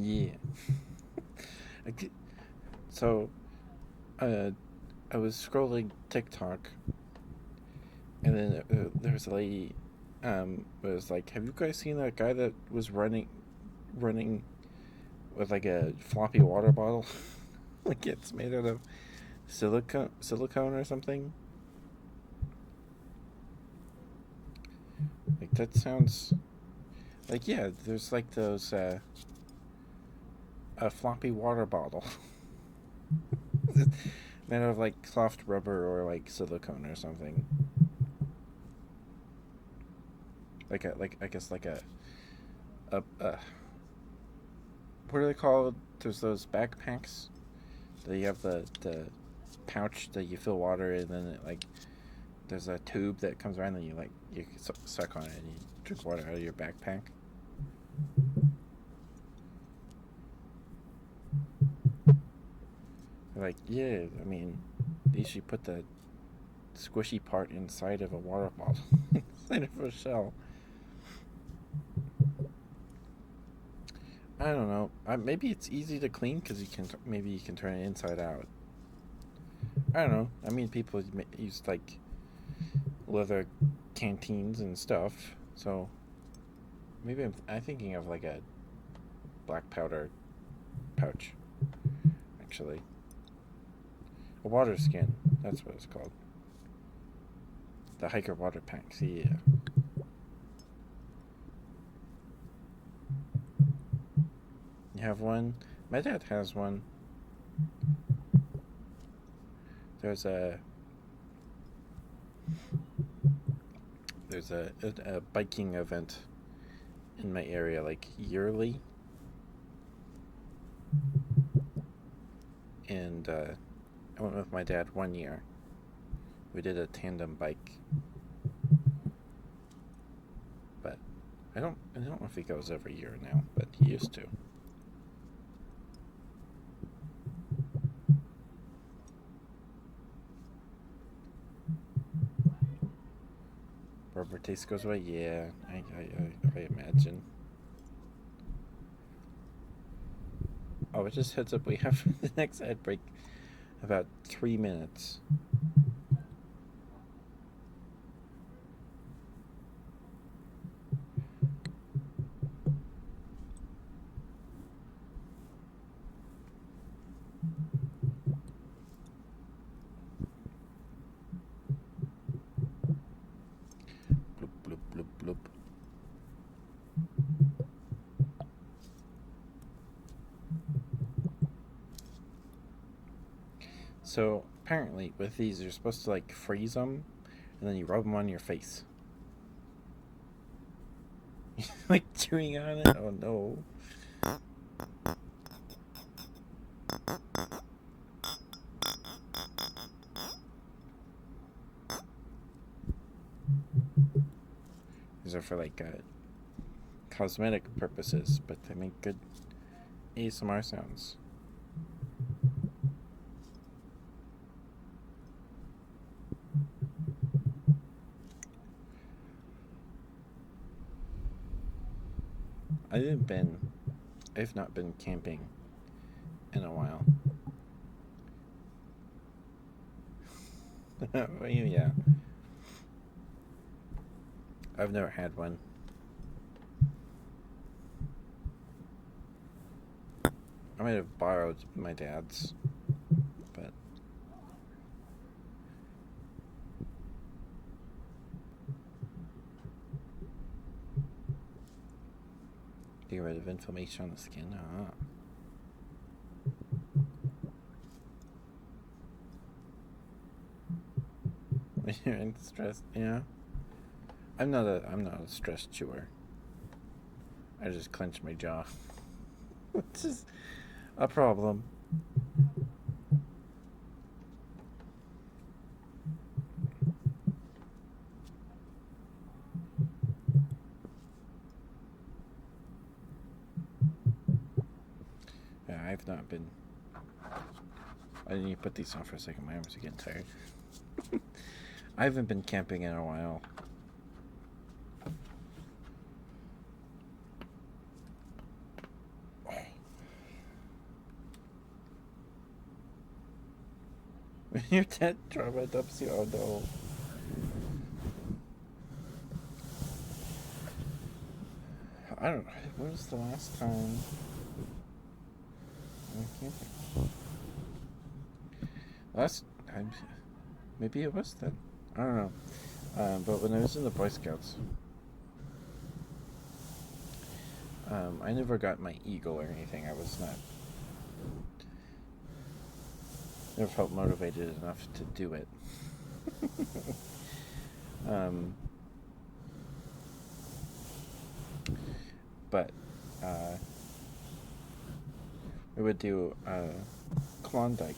Yeah. So, I was scrolling TikTok, and then there was a lady. Was like, "Have you guys seen that guy that was running with like a floppy water bottle? Like it's made out of silicone or something? Like that sounds like yeah. There's like those a floppy water bottle." Made out of like soft rubber or like silicone or something. Like I guess like a what are they called? There's those backpacks that you have the pouch that you fill water in, and then it like there's a tube that comes around and you suck on it and you drink water out of your backpack. Like yeah, I mean, they should put the squishy part inside of a water bottle, inside of a shell. I don't know. Maybe it's easy to clean because maybe you can turn it inside out. I don't know. I mean, people use like leather canteens and stuff, so maybe I'm thinking of like a black powder pouch. Actually, a water skin. That's what it's called. The hiker water packs. Yeah. You have one? My dad has one. There's a a biking event in my area like yearly, and I went with my dad one year. We did a tandem bike, but I don't know if he goes every year now, but he used to. Rubber taste goes away. Yeah, I imagine. Oh, it just heads up. We have the next ad break about 3 minutes. Bloop bloop bloop bloop. So apparently, with these, you're supposed to like freeze them, and then you rub them on your face. Like chewing on it. Oh no. These are for like cosmetic purposes, but they make good ASMR sounds. I've not been camping in a while. Yeah. I've never had one. I might have borrowed my dad's, but get rid of inflammation on the skin. When you're in stress, yeah. I'm not a stress chewer. I just clench my jaw, which is a problem. Yeah, I've not been. I need to put these on for a second. My arms are getting tired. I haven't been camping in a while. When your dad trauma dumps you, oh no. I don't know. When was the last time I went camping? Last time, maybe it was then. I don't know. But when I was in the Boy Scouts, I never got my eagle or anything. I was not. Never felt motivated enough to do it. But we would do Klondike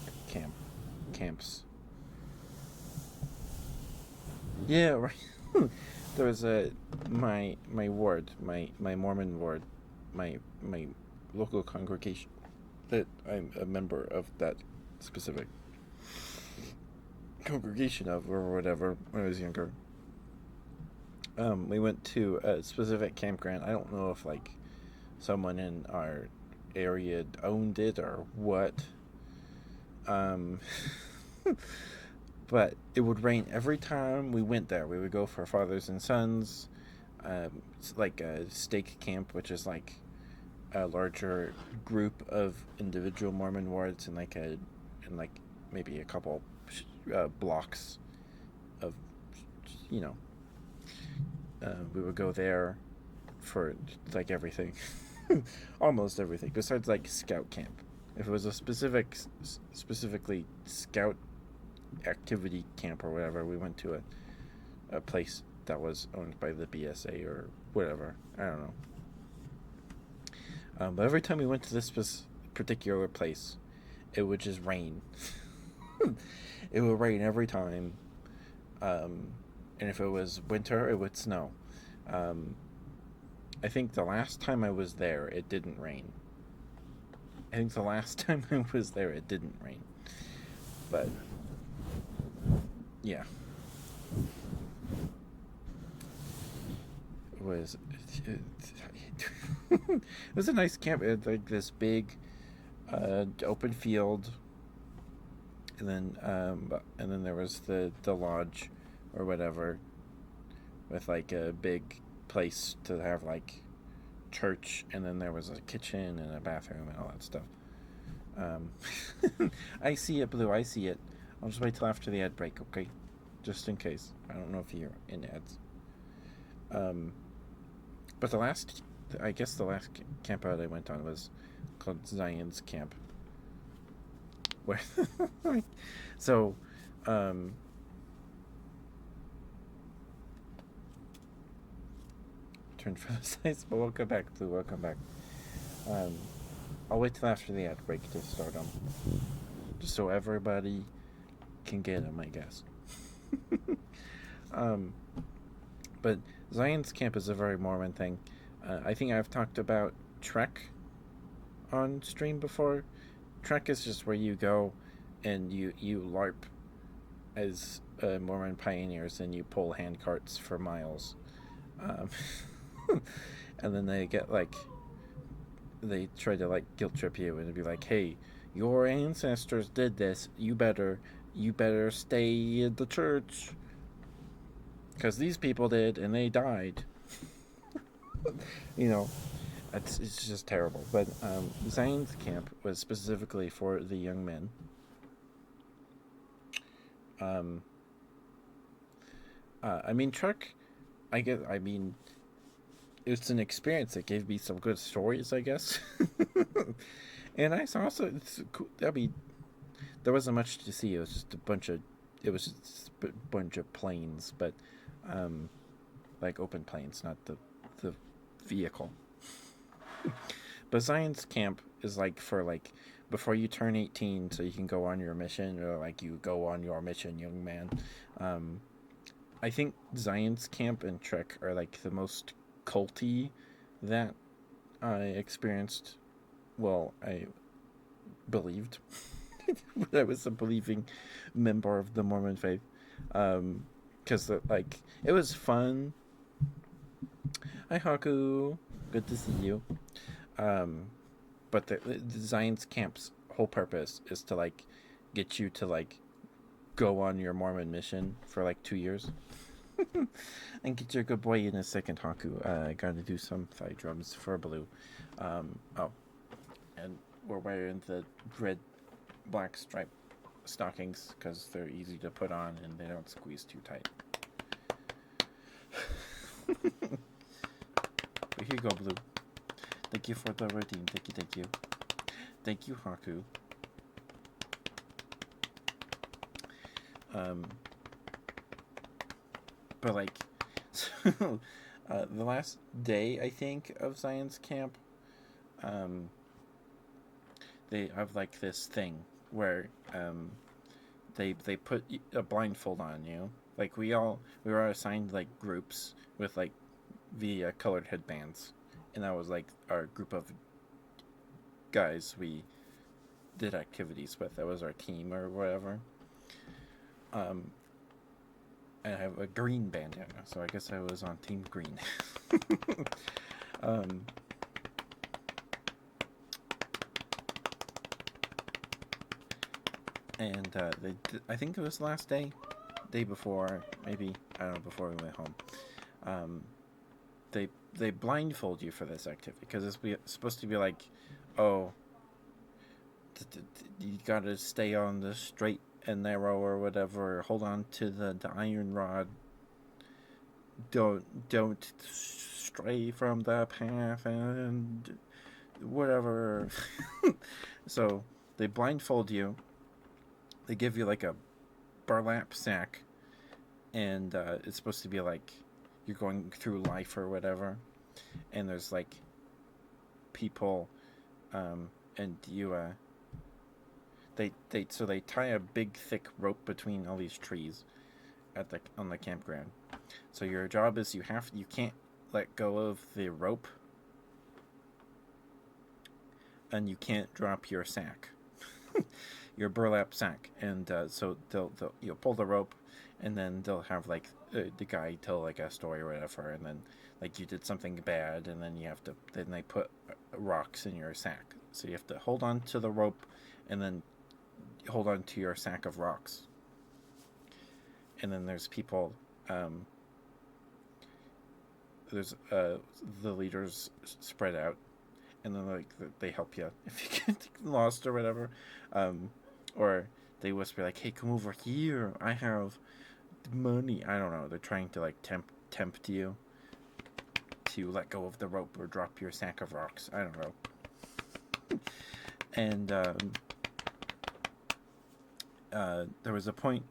camps. Yeah, right. There was my ward, my Mormon ward, my local congregation that I'm a member of that specific congregation of, or whatever, when I was younger. We went to a specific campground. I don't know if like someone in our area owned it or what. But it would rain every time we went there. We would go for fathers and sons. It's like a stake camp, which is like a larger group of individual Mormon wards in like maybe a couple blocks of, you know. We would go there for like everything, almost everything, besides like scout camp. If it was a specifically scout activity camp or whatever, we went to a place that was owned by the BSA or whatever. I don't know. But every time we went to this particular place, it would just rain. It would rain every time. And if it was winter, it would snow. I think the last time I was there, it didn't rain. But yeah, it was. It was a nice camp. It had like this big open field, and then there was the lodge or whatever, with like a big place to have like church, and then there was a kitchen and a bathroom and all that stuff. I see it, Blue. I see it. I'll just wait till after the ad break, okay? Just in case. I don't know if you're in ads. But the last camp out I went on was called Zion's Camp. Where, so, turn for the size, but welcome back, Blue. Welcome back. I'll wait till after the ad break to start them, just so everybody can get them, I guess. But Zion's Camp is a very Mormon thing. I think I've talked about Trek on stream before. Trek is just where you go and you LARP as Mormon pioneers, and you pull hand carts for miles. And then they try to like guilt trip you and be like, hey, your ancestors did this, you better stay in the church. because these people did, and they died. You know, it's just terrible. But Zion's camp was specifically for the young men. Um, I mean, Truck. I guess. I mean, it's an experience that gave me some good stories, I guess. And I saw also, it's cool. I mean, there wasn't much to see. It was just a bunch of, it was just a bunch of planes, but um, like open planes, not the vehicle. But Zion's camp is like for like before you turn 18, so you can go on your mission, or like you go on your mission, young man. Um, I think Zion's camp and Trek are like the most culty that I experienced. Well, I believed when I was a believing member of the Mormon faith. Because like it was fun. Hi Haku, good to see you. Um, but the Zion's camp's whole purpose is to like get you to like go on your Mormon mission for like 2 years. And get your good boy in a second, Haku. I gotta do some thigh drums for Blue. Oh, and we're wearing the red, black stripe stockings because they're easy to put on and they don't squeeze too tight. But here you go, Blue. Thank you for the routine. Thank you, thank you. Thank you, Haku. But like, so, the last day I think of science camp, um, they have like this thing where they put a blindfold on you. Like we were assigned like groups with like the colored headbands, and that was like our group of guys we did activities with. That was our team or whatever. Um, and I have a green bandana, so I guess I was on Team Green. um, and I think it was the last day before, maybe I don't know, before we went home. Um, they blindfold you for this activity because it's supposed to be like, oh, you gotta stay on the straight and narrow or whatever. Hold on to the iron rod. Don't stray from the path and whatever. So they blindfold you. They give you like a burlap sack, and it's supposed to be like you're going through life or whatever. And there's like people, and you they tie a big thick rope between all these trees on the campground. So your job is you can't let go of the rope, and you can't drop your sack, your burlap sack. And so they'll you'll pull the rope, and then they'll have like the guy tell like a story or whatever, and then like you did something bad, and then they put rocks in your sack, so you have to hold on to the rope, and then hold on to your sack of rocks. And then there's people, there's the leaders spread out, and then like they help you if you get lost or whatever, or they whisper like, "Hey, come over here. I have money." I don't know. They're trying to like tempt you to let go of the rope or drop your sack of rocks. I don't know. And there was a point.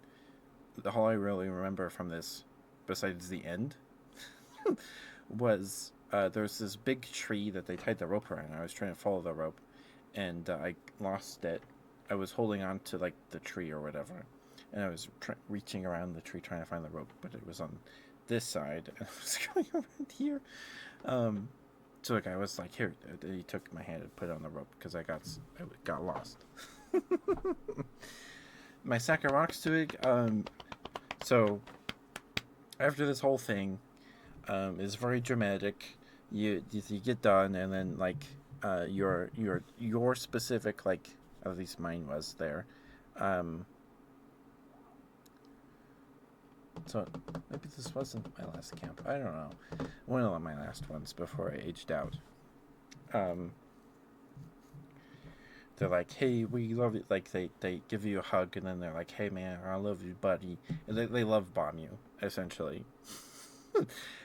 All I really remember from this, besides the end, was there was this big tree that they tied the rope around. I was trying to follow the rope, and I lost it. I was holding on to like the tree or whatever, and I was reaching around the tree trying to find the rope, but it was on this side, and I was going around here. So the guy was like, "Here," he took my hand and put it on the rope because I got lost. My sack of rocks to it. So after this whole thing, is very dramatic. You get done, and then like your specific, like, at least mine was there. So maybe this wasn't my last camp. I don't know. One of my last ones before I aged out. Um, they're like, hey, we love you. Like, they give you a hug, and then they're like, hey, man, I love you, buddy. And they love bomb you, essentially.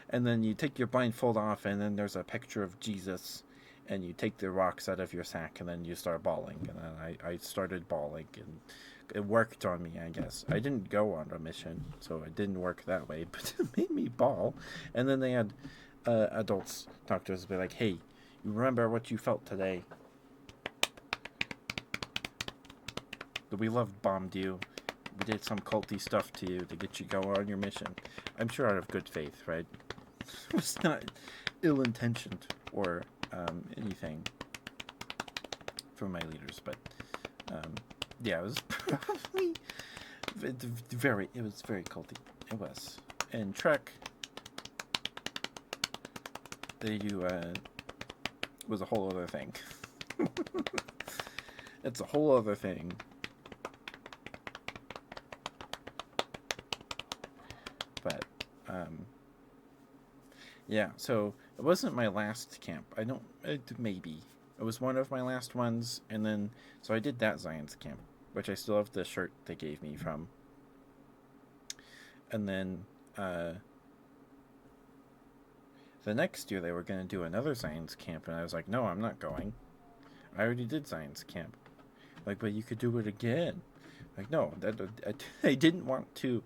And then you take your blindfold off, and then there's a picture of Jesus, and you take the rocks out of your sack, and then you start bawling. And then I started bawling, and it worked on me, I guess. I didn't go on a mission, so it didn't work that way, but it made me bawl. And then they had adults talk to us, be like, hey, you remember what you felt today? We love bombed you. We did some culty stuff to you to get you going on your mission. I'm sure out of good faith, right? It was not ill-intentioned or anything from my leaders, but yeah, it was probably it was very culty. It was. And Trek, they do was a whole other thing. It's a whole other thing. But yeah, so it wasn't my last camp. Maybe it was one of my last ones, and then so I did that Zion's camp, which I still have the shirt they gave me from. And then the next year they were going to do another Zion's camp, and I was like, no, I'm not going. I already did Zion's camp. Like, but you could do it again. Like, no, I didn't want to.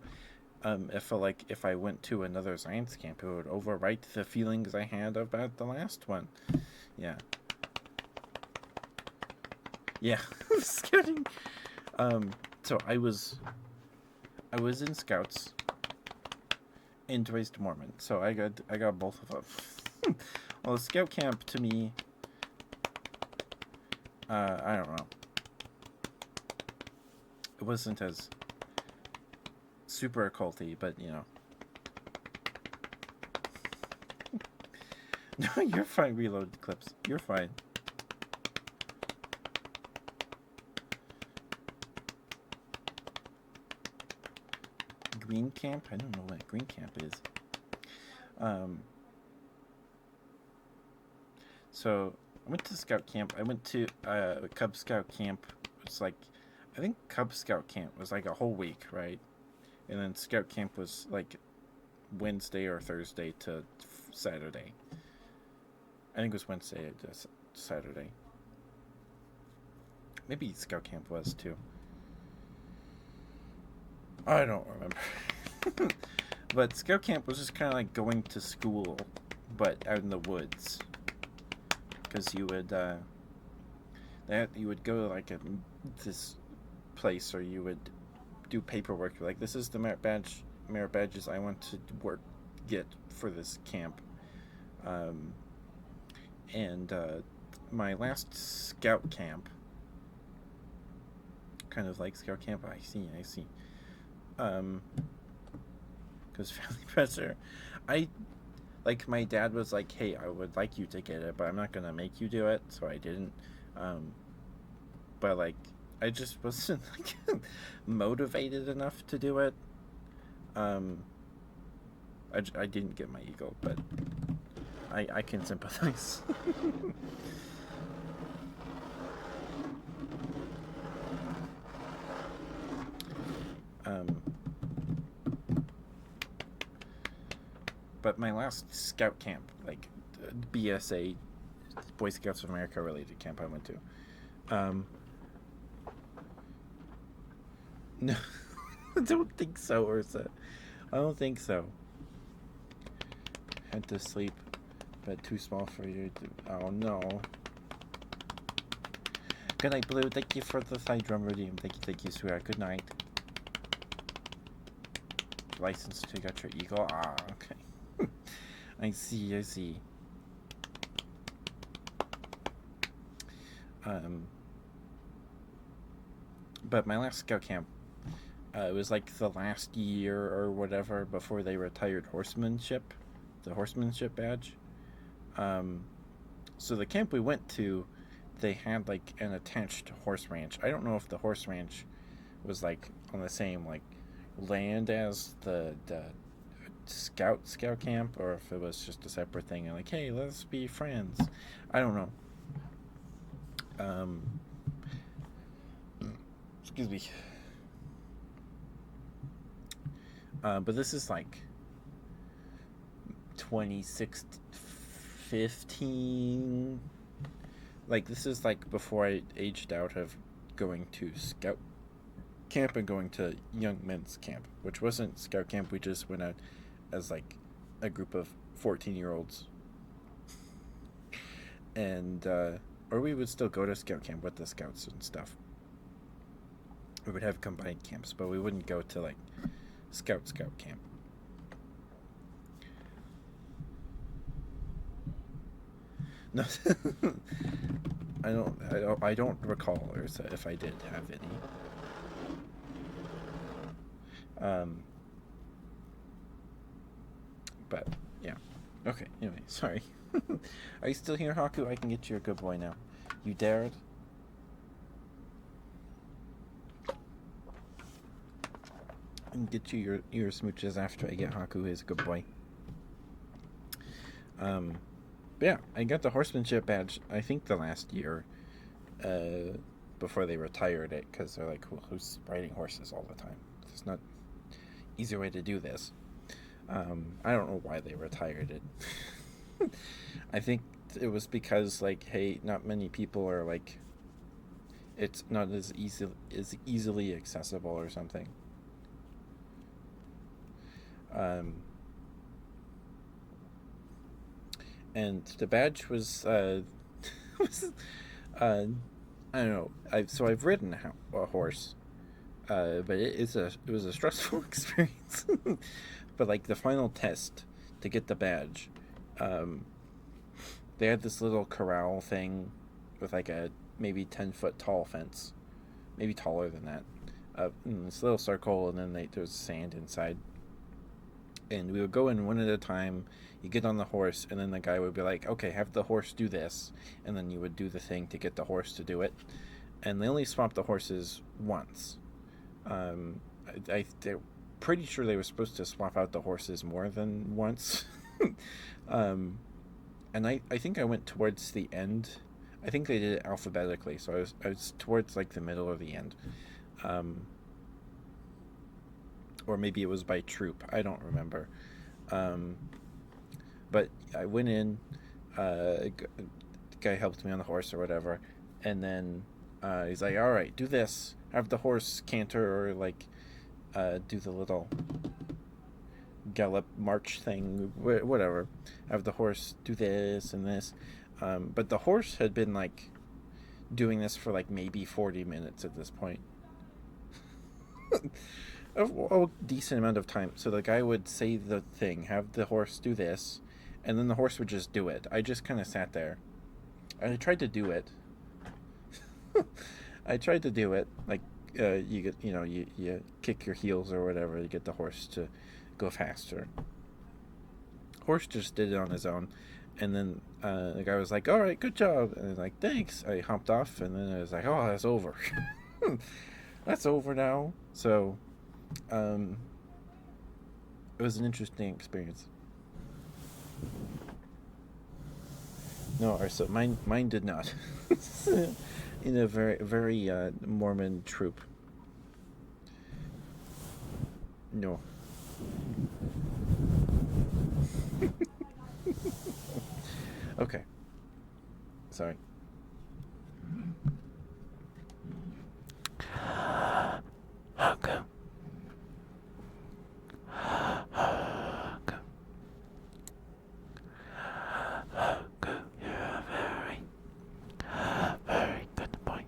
I felt like if I went to another science camp, it would overwrite the feelings I had about the last one. Yeah. Yeah. Scouting. So I was in Scouts and raised Mormon, so I got both of them. Well, the Scout camp to me, I don't know. It wasn't as super occulty, but you know. No, you're fine. Reload clips. You're fine. Green camp? I don't know what green camp is. So I went to Scout camp. I went to Cub Scout camp. It's like, I think Cub Scout camp was like a whole week, right? And then Scout camp was like Wednesday or Thursday to Saturday. I think it was Wednesday to Saturday. Maybe Scout camp was too. I don't remember. But Scout camp was just kind of like going to school, but out in the woods. Because you would go to like this place, or you would do paperwork. Like, this is the merit badges I want to get for this camp. And my last Scout camp, kind of like Scout camp. I see. Because family pressure, my dad was like, hey, I would like you to get it, but I'm not gonna make you do it, so I didn't. But like, I just wasn't like motivated enough to do it. I didn't get my eagle, but I can sympathize. But my last Scout camp, like BSA, Boy Scouts of America related camp I went to, no, I don't think so, Ursa. I don't think so. Had to sleep, but too small for you to. Oh no. Good night, Blue. Thank you for the side drum redeem. Thank you, sweetheart. Good night. License to get your eagle. Ah, okay. I see. But my last Scout camp, it was like the last year or whatever before they retired the horsemanship badge. So the camp we went to, they had like an attached horse ranch. I don't know if the horse ranch was like on the same like land as the scout camp, or if it was just a separate thing. And like, hey, let's be friends. I don't know. Um, excuse me. But this is like 2015. Like, this is like before I aged out of going to scout camp and going to young men's camp, which wasn't scout camp. We just went out as like a group of 14-year-olds, and or we would still go to scout camp with the scouts and stuff. We would have combined camps, but we wouldn't go to like scout camp. No, I don't recall if I did have any. But yeah. Okay. Anyway, sorry. Are you still here, Haku? I can get you a good boy now. You dared? And get you your smooches after I get Haku his good boy. But yeah, I got the horsemanship badge, I think the last year, before they retired it, because they're like, well, who's riding horses all the time? There's not easier way to do this. I don't know why they retired it. I think it was because, like, hey, not many people are, like, it's not as easily accessible or something. And the badge was, was I don't know. I've ridden a horse, but it was a stressful experience. But like the final test to get the badge, they had this little corral thing with like a maybe 10-foot tall fence, maybe taller than that. In this little circle, and then there's sand inside. And we would go in one at a time. You get on the horse, and then the guy would be like, okay, have the horse do this. And then you would do the thing to get the horse to do it. And they only swapped the horses once. They're pretty sure they were supposed to swap out the horses more than once. And I think I went towards the end. I think they did it alphabetically, so I was towards like the middle or the end. Or maybe it was by troop. I don't remember. But I went in. The guy helped me on the horse or whatever, and then he's like, "All right, do this. Have the horse canter or like do the little gallop march thing, whatever. Have the horse do this and this." But the horse had been like doing this for like maybe 40 minutes at this point. A decent amount of time. So the guy would say the thing, have the horse do this, and then the horse would just do it. I just kind of sat there. I tried to do it. Like you get, you kick your heels or whatever to get the horse to go faster. Horse just did it on his own, and then the guy was like, "All right, good job," and I was like, "Thanks." I hopped off, and then I was like, "Oh, that's over." That's over now. So it was an interesting experience. No, or so mine did not. In a very Mormon troop. No. Okay. Sorry. Okay. You're a very good boy.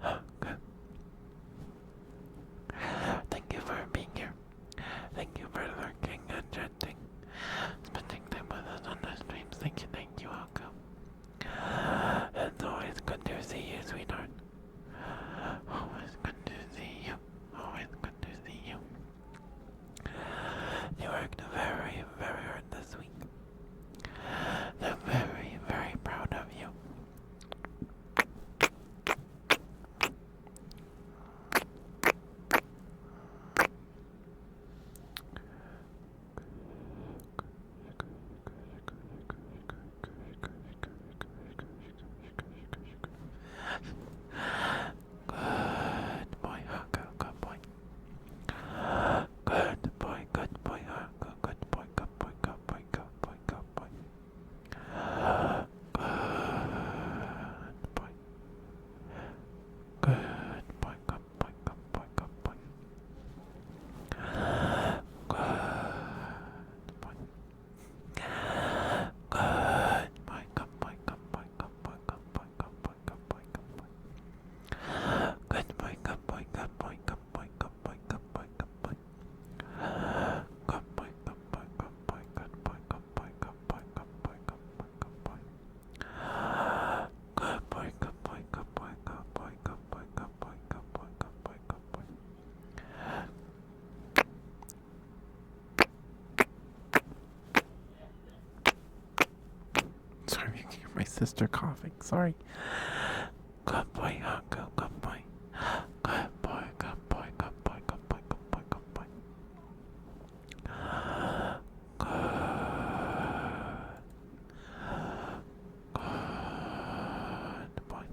Okay. Thank you for being here. Thank you for lurking and chatting, spending time with us on the streams. Thank you, Alco. It's always good to see you, sweetheart. Always good to see you. Always good to see you. You worked very, very hard this week. I'm very, very proud of you. my sister coughing. Sorry. Good boy, Haku. Good boy. Good boy. Good boy. Good boy. Good boy. Good boy. Good boy. Good boy. Boy.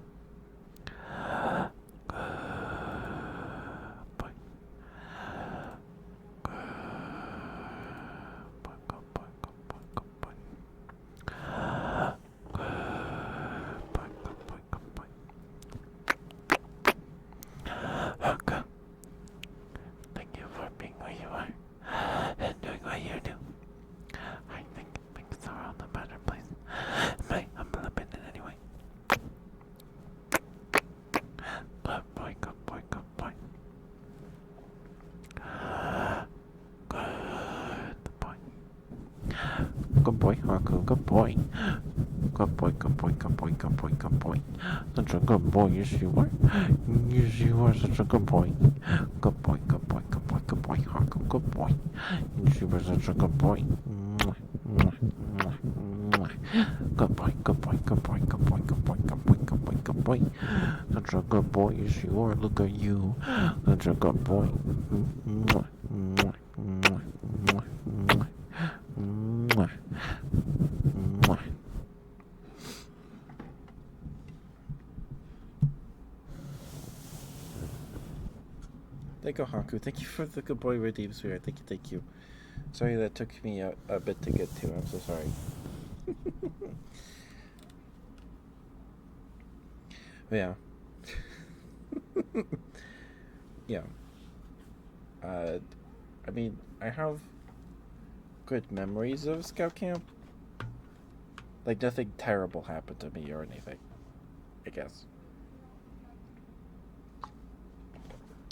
Okay. Thank you for being who you are and doing what you do. I think things are on the better place. My humble opinion, anyway. Good boy, good boy, good boy. Good boy. Good boy, Haku, good boy. Good boy, good boy, good boy, good boy, good boy. Such a good boy, yes you are. Yes you are such a good boy. Good boy, good boy, good boy, good boy, Haku, good boy. Yes you are such a good boy. Good boy, good boy, good boy, good boy, good boy, good boy, good boy, good boy. Such a good boy, yes you are. Look at you. Such a good boy. Thank you, Haku. Thank you for the good boy redeem spirit. Thank you, thank you. Sorry that took me a bit to get to. I'm so sorry. Yeah. Yeah. I mean, I have good memories of Scout Camp. Like, nothing terrible happened to me or anything, I guess.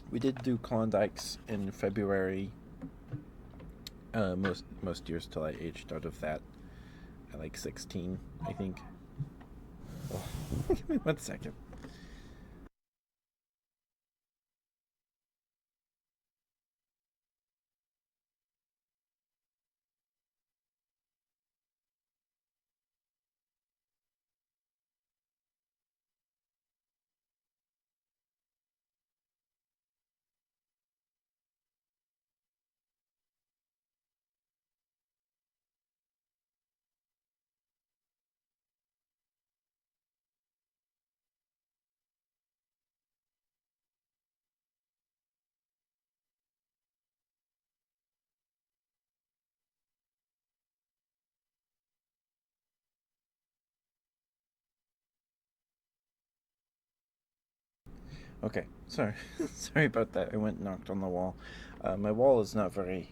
We did do Klondikes in February. Most years till I aged out of that at like 16, I think. Oh, give me 1 second. Okay, sorry. Sorry about that. I went and knocked on the wall. My wall is not very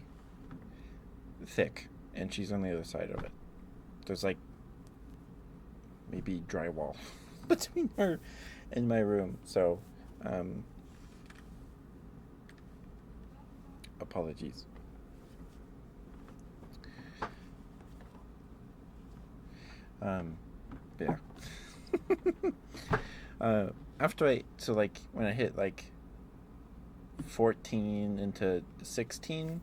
thick, and she's on the other side of it. There's like maybe drywall between her and my room, so apologies. Yeah. After like when I hit like 14 into 16,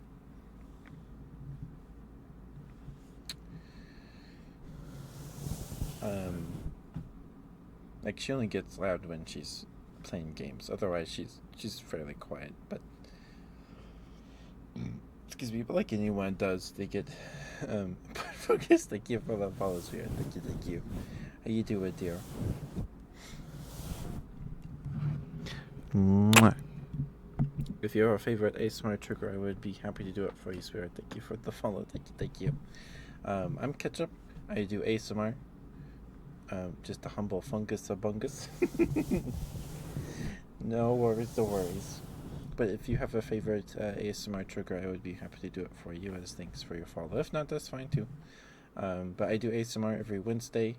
like she only gets loud when she's playing games. Otherwise, she's fairly quiet. But excuse me, but like anyone does, they get focused. Thank you for the follows here. Thank you, thank you. How you doing, dear? If you have a favorite ASMR trigger, I would be happy to do it for you, Spirit. Thank you for the follow. Thank you, thank you. I'm Ketchup. I do ASMR. Just a humble fungus bungus. No worries, no worries. But if you have a favorite ASMR trigger, I would be happy to do it for you as thanks for your follow. If not, that's fine too. But I do ASMR every Wednesday,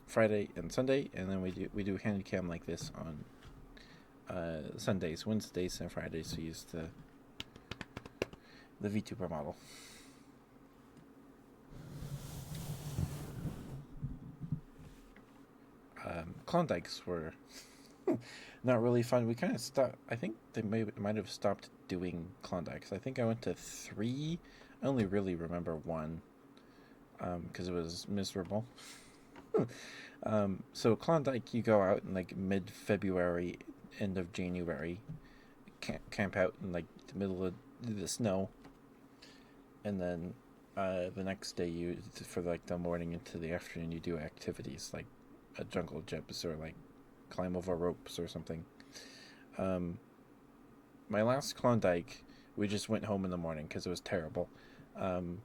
Friday, and Sunday, and then we do handicam like this on Sundays, Wednesdays, and Fridays. We use the VTuber model. Klondikes were not really fun. We kind of stopped. I think they might have stopped doing Klondikes. I think I went to 3. I only really remember 1 because it was miserable. So Klondike, you go out in like mid-February, end of January, camp out in like the middle of the snow, and then the next day you for like the morning into the afternoon you do activities like jungle gyms or like climb over ropes or something. Um, my last Klondike, we just went home in the morning because it was terrible. Um,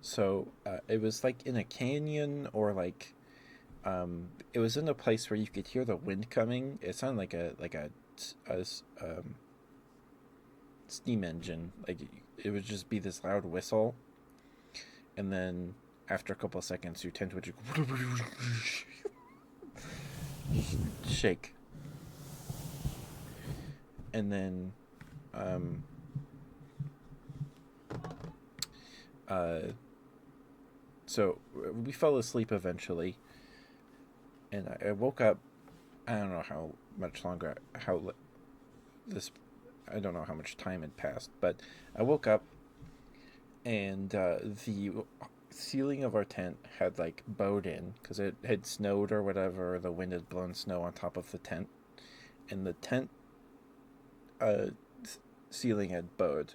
so it was like in a canyon or like it was in a place where you could hear the wind coming. It sounded like a steam engine. Like it would just be this loud whistle, and then after a couple of seconds, your tent would just shake, and then um, uh, so we fell asleep eventually, and I woke up. I don't know how much longer how this. I don't know how much time had passed, but I woke up and the ceiling of our tent had like bowed in because it had snowed or whatever. The wind had blown snow on top of the tent, and the tent uh, ceiling had bowed.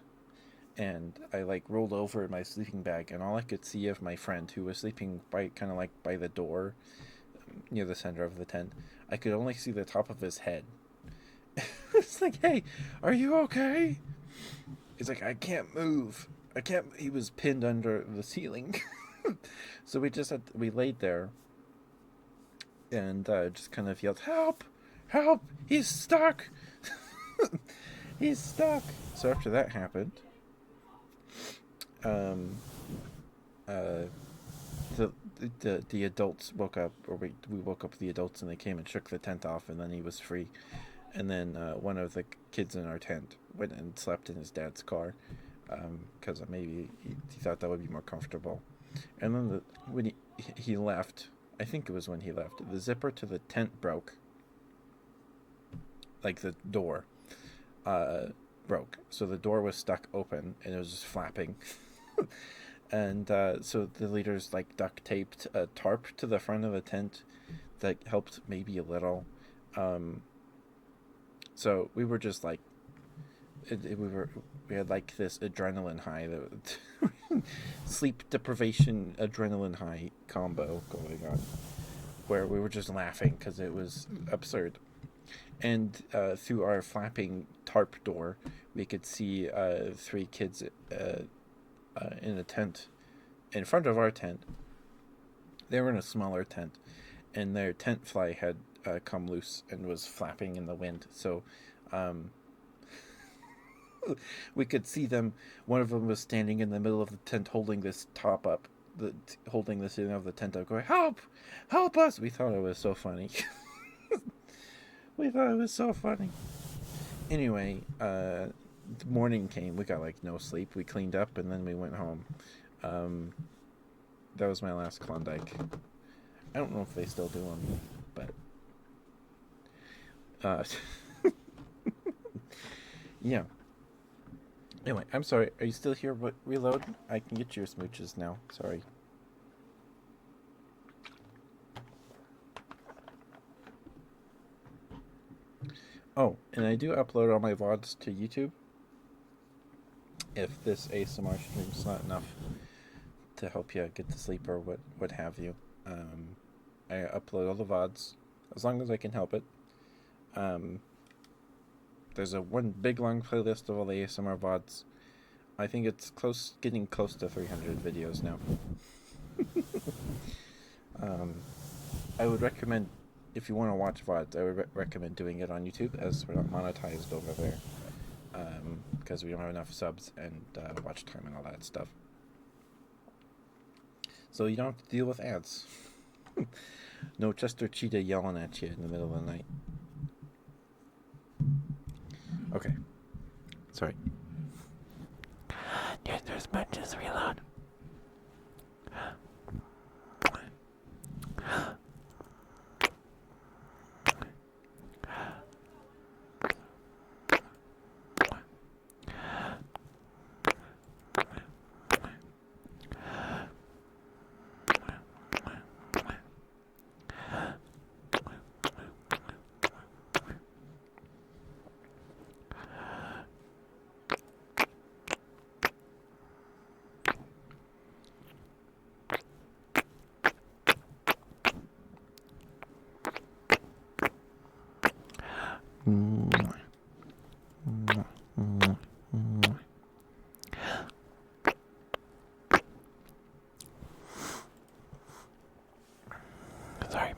And I like rolled over in my sleeping bag, and all I could see of my friend who was sleeping by kind of like by the door near the center of the tent, I could only see the top of his head. It's like, hey, are you okay? He's like, I can't move. I can't. He was pinned under the ceiling. So we laid there and just kind of yelled, help, help, he's stuck. He's stuck. So after that happened, um, uh, the the adults woke up, or we woke up the adults, and they came and shook the tent off, and then he was free. And then one of the kids in our tent went and slept in his dad's car because maybe he thought that would be more comfortable. And then when he left, I think it was when he left, the zipper to the tent broke, like the door broke. So the door was stuck open and it was just flapping. And so the leaders like duct taped a tarp to the front of the tent that helped maybe a little. So we were just like, we had like this adrenaline high, sleep deprivation adrenaline high combo going on, where we were just laughing because it was absurd. And through our flapping tarp door, we could see three kids in a tent in front of our tent. They were in a smaller tent, and their tent fly had come loose and was flapping in the wind. So we could see them. One of them was standing in the middle of the tent holding this top up, holding the ceiling of the tent up, going, help, help us. We thought it was so funny. We thought it was so funny. Anyway, the morning came. We got like no sleep. We cleaned up and then we went home. That was my last Klondike. I don't know if they still do them, but yeah. Anyway, I'm sorry. Are you still here? What reload? I can get your smooches now. Sorry. Oh, and I do upload all my VODs to YouTube. If this ASMR stream's not enough to help you get to sleep or what have you, I upload all the VODs as long as I can help it. There's a one big long playlist of all the ASMR VODs. I think it's getting close to 300 videos now. I would recommend, if you want to watch VODs, I would recommend doing it on YouTube, as we're not monetized over there, because we don't have enough subs and watch time and all that stuff. So you don't have to deal with ads. No Chester Cheetah yelling at you in the middle of the night. Okay. Sorry. There's bunches reload. Sorry,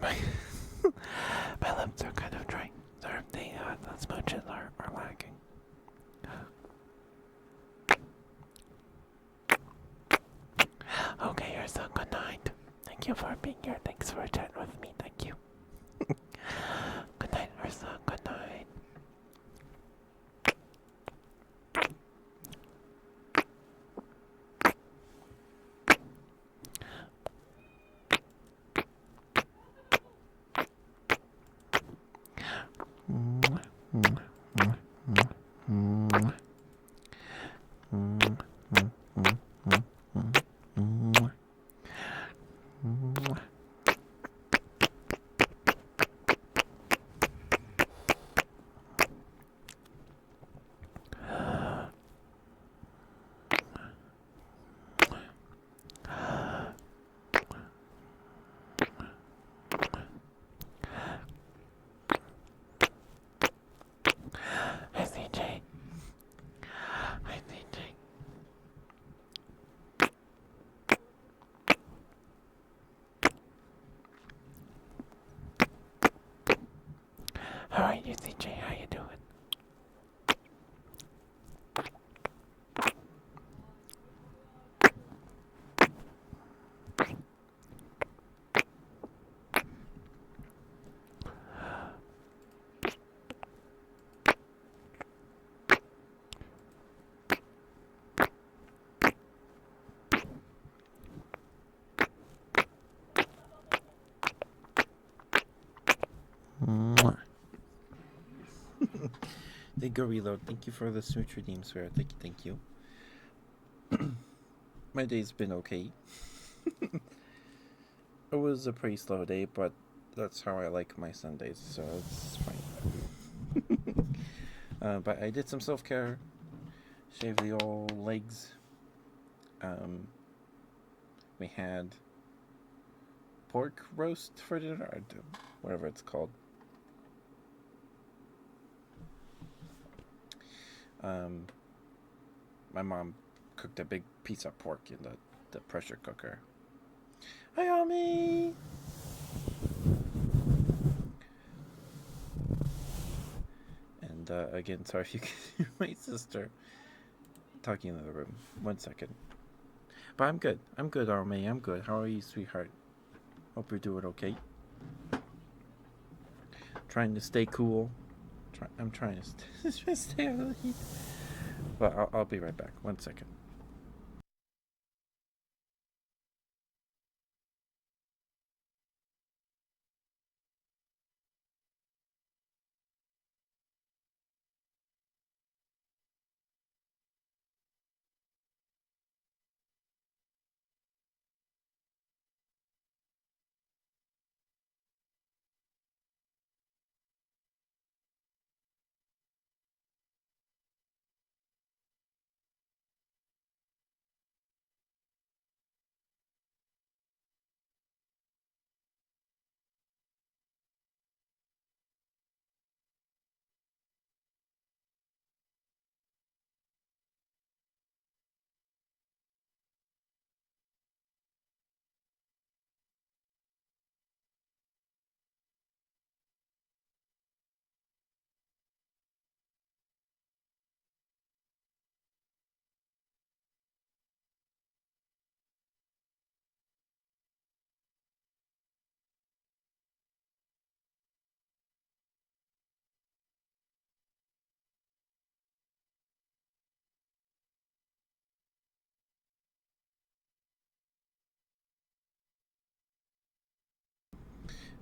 my my lips are kind of dry. Sorry, the smooches are lacking. Okay, you're so good night. Thank you for being here. Thanks for chatting with me. Thank you. Good night, Ursa. Good night. Hi, CJ. Hi, CJ. How are you, CJ? How you doing? They go reload. Thank you for the switch redeem, swear. Thank you. My day's been okay. It was a pretty slow day, but that's how I like my Sundays, so it's fine. But I did some self care, shaved the old legs. We had pork roast for dinner, or whatever it's called. My mom cooked a big piece of pork in the pressure cooker. Hi, Ami! And again, sorry if you can hear my sister talking in the room. 1 second. But I'm good. I'm good, Ami. I'm good. How are you, sweetheart? Hope you're doing okay. Trying to stay cool. I'm trying to stay out of the heat. But I'll be right back. 1 second.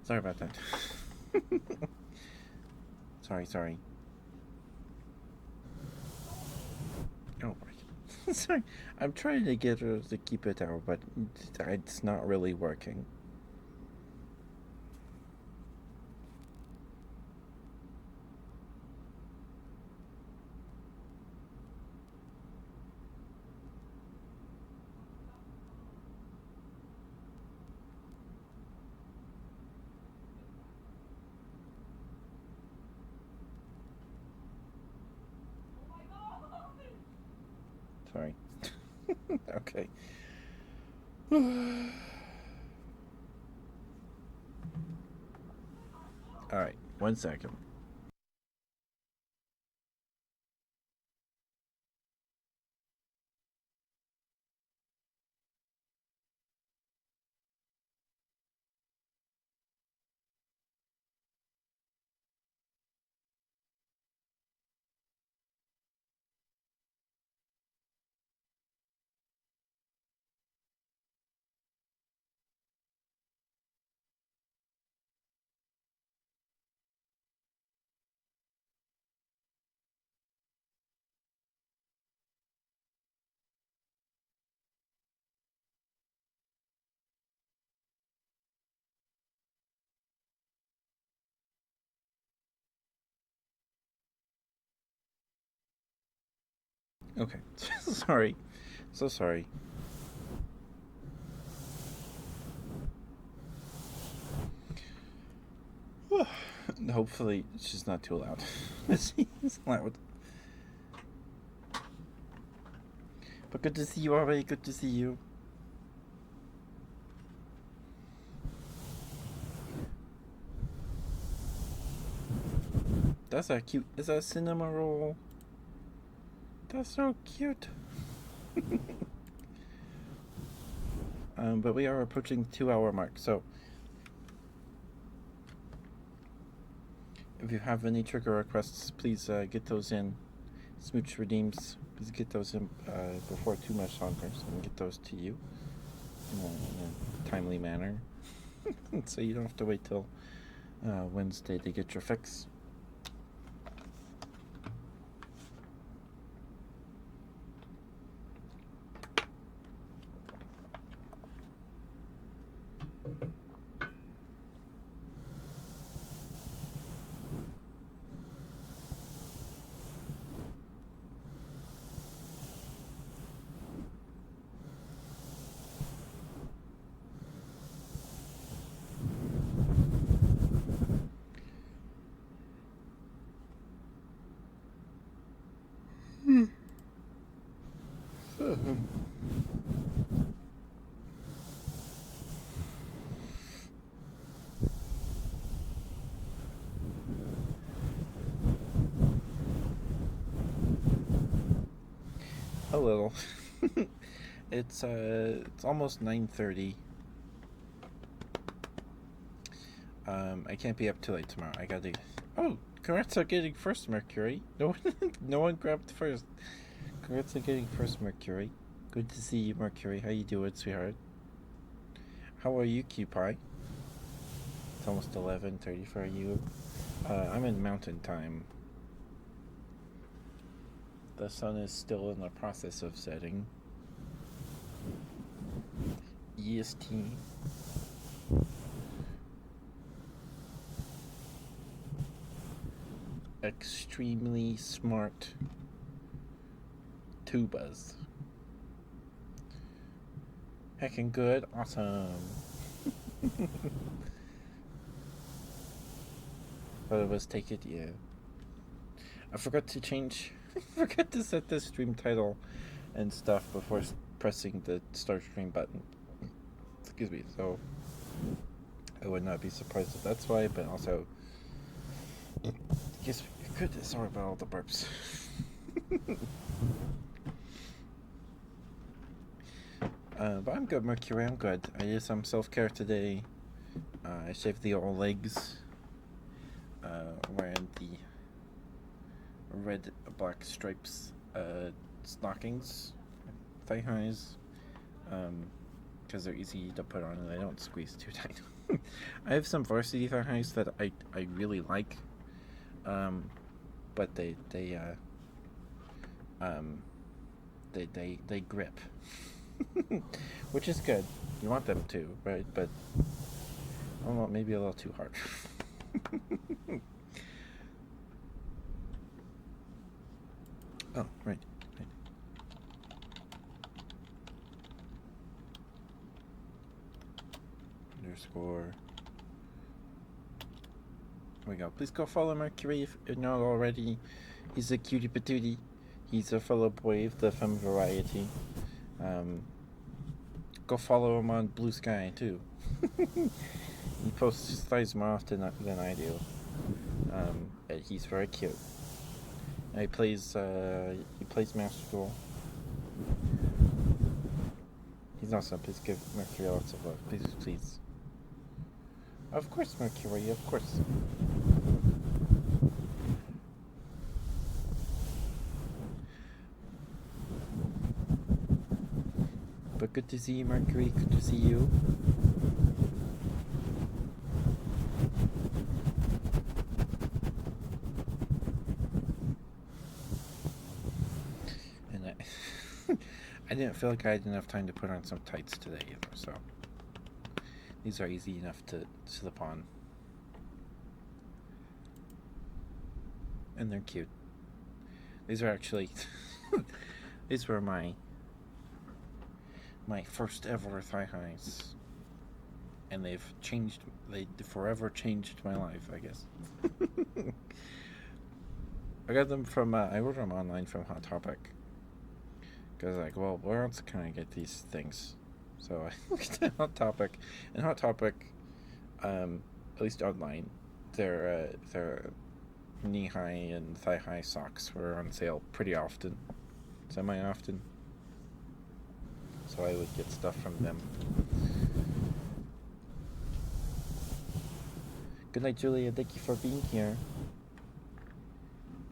Sorry about that. sorry. Oh, right. Sorry. I'm trying to get her to keep it down, but it's not really working. Sorry. Okay. Alright, 1 second. Okay. Sorry. So sorry. Hopefully, she's not too loud. She's loud. But good to see you already. Good to see you. That's a cute. Is that a cinema roll? That's so cute. But we are approaching the 2 hour mark, so if you have any trigger requests, please get those in. Smooch redeems, please get those in before too much longer, so we can get those to you in a timely manner, so you don't have to wait till Wednesday to get your fix. A little. It's almost 9:30. I can't be up too late tomorrow. I gotta. Oh, congrats on getting first Mercury. No one, no one grabbed first. Congrats on getting first Mercury. Good to see you, Mercury. How you doing, sweetheart? How are you, Q-Pie? It's almost 11:30 for you. I'm in Mountain Time. The sun is still in the process of setting. EST. Extremely smart tubas. Heckin' good. Awesome. Both of us take it, yeah. I forgot to change. I forgot to set the stream title and stuff before pressing the start stream button. Excuse me. So I would not be surprised if that's why, but also, I guess we could. Sorry about all the burps. But I'm good, Mercury. I'm good. I did some self-care today. I shaved the old legs. Wearing the red black stripes stockings, thigh highs, because they're easy to put on and they don't squeeze too tight. I have some varsity thigh highs that I really like, but they grip, which is good. You want them to, right? But I don't know, maybe a little too hard. Oh, right. Underscore. There we go. Please go follow Mercury if you're not already. He's a cutie patootie. He's a fellow boy of the femme variety. Go follow him on Blue Sky too. He posts thighs more often than I do. And he's very cute. And he plays Master Duel. He's awesome. Please give Mercury lots of love. Please, please. Of course, Mercury. Of course. But good to see you, Mercury. Good to see you. And I didn't feel like I had enough time to put on some tights today either, so these are easy enough to slip on. And they're cute. These are actually these were my first ever thigh highs, and they forever changed my life, I guess. I got them from I ordered them online from Hot Topic, because like, well, where else can I get these things? So I looked at Hot Topic, and Hot Topic, at least online, their knee high and thigh high socks were on sale pretty often, semi often. So I would get stuff from them. Good night, Julia. Thank you for being here.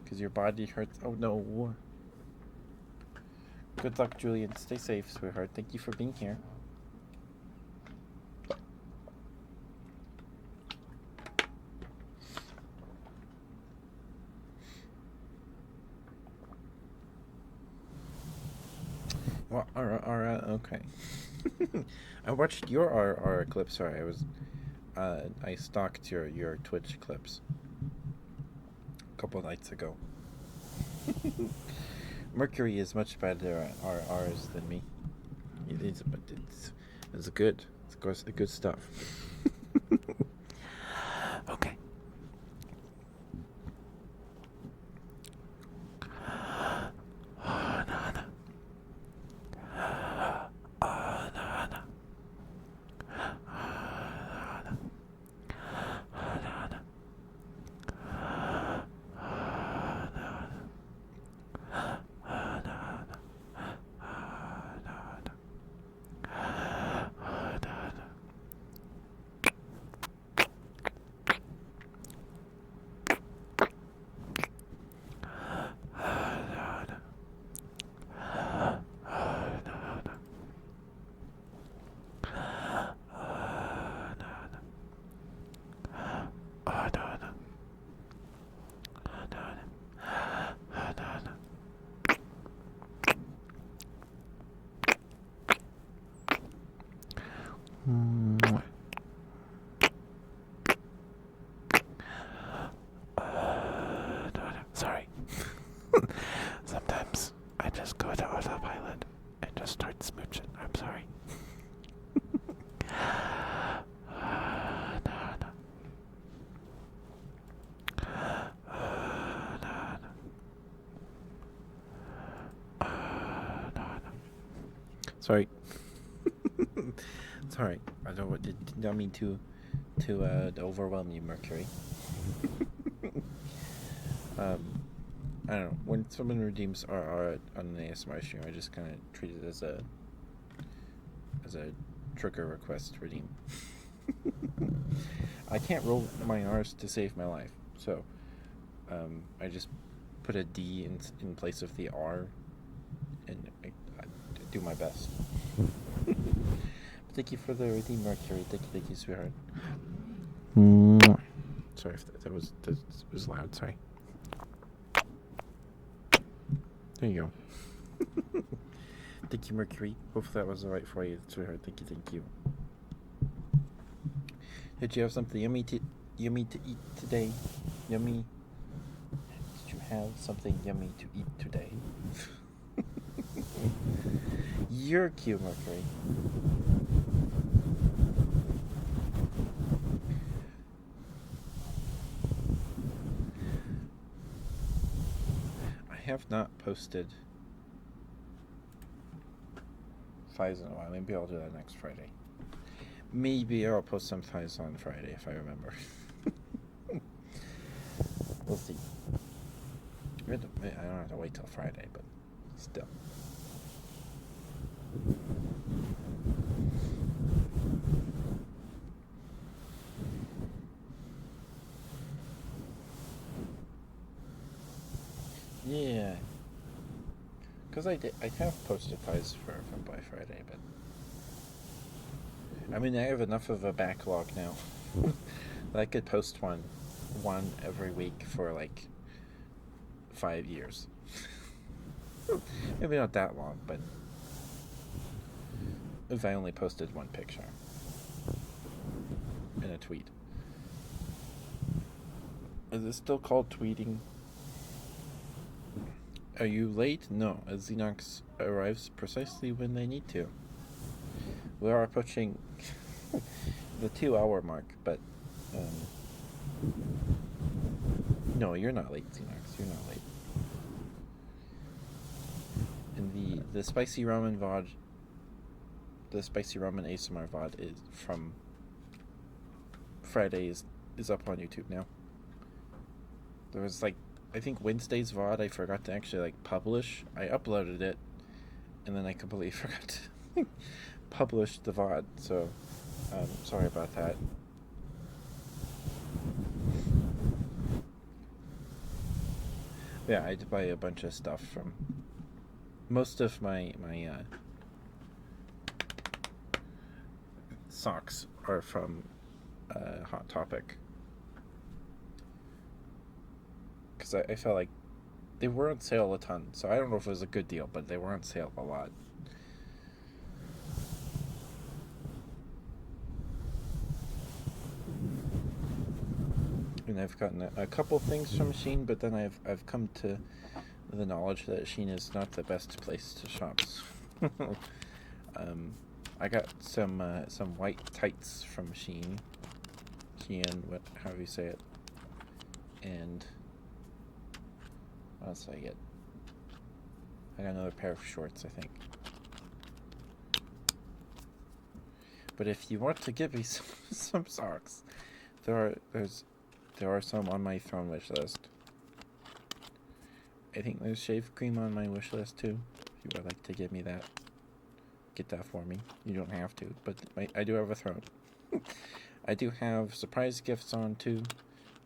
Because your body hurts. Oh no. Good luck, Julian. Stay safe, sweetheart. Thank you for being here. Well, okay. I watched your RR clip. Sorry, I stalked your Twitch clips a couple nights ago. Mercury is much better at RRs than me. It's good. It's good stuff. Okay. Sorry. Sometimes I just go to autopilot and just start smooching. I'm sorry. Sorry. It's alright. I did not mean to overwhelm you, Mercury. I don't know. When someone redeems RR on an ASMR stream, I just kind of treat it as a trigger request redeem. I can't roll my R's to save my life, so I just put a D in place of the R, and I do my best. Thank you for the redeem, Mercury. Thank you, sweetheart. Sorry if that was loud. Sorry. There you go. Thank you, Mercury. Hopefully that was alright for you, sweetheart. Thank you. Did you have something yummy to eat today? Yummy. Did you have something yummy to eat today? You're cute, Mercury. have not posted thighs in a while. Maybe I'll do that next Friday. Maybe I'll post some thighs on Friday if I remember. We'll see. I don't have to wait till Friday, but still. Yeah. Because I have posted thighs for Femboy Friday, but I mean, I have enough of a backlog now that I could post one every week for like 5 years. Maybe not that long, but if I only posted one picture in a tweet. Is it still called tweeting? Are you late? No, Xenox arrives precisely when they need to. We are approaching the 2-hour mark, but no, you're not late, Xenox. You're not late. And the spicy ramen VOD, the spicy ramen ASMR VOD is from Friday is up on YouTube now. There was like, I think Wednesday's VOD I forgot to actually like publish. I uploaded it, and then I completely forgot to publish the VOD. So, sorry about that. Yeah, I had to buy a bunch of stuff from. Most of my socks are from Hot Topic. Because I felt like they were on sale a ton, so I don't know if it was a good deal, but they were on sale a lot. And I've gotten a couple things from Shein, but then I've come to the knowledge that Shein is not the best place to shop. I got some white tights from Shein. However you say it. And what else did I get? I got another pair of shorts, I think. But if you want to give me some socks, there are some on my throne wish list. I think there's shave cream on my wish list too. If you would like to give me that, get that for me. You don't have to, but I do have a throne. I do have surprise gifts on too,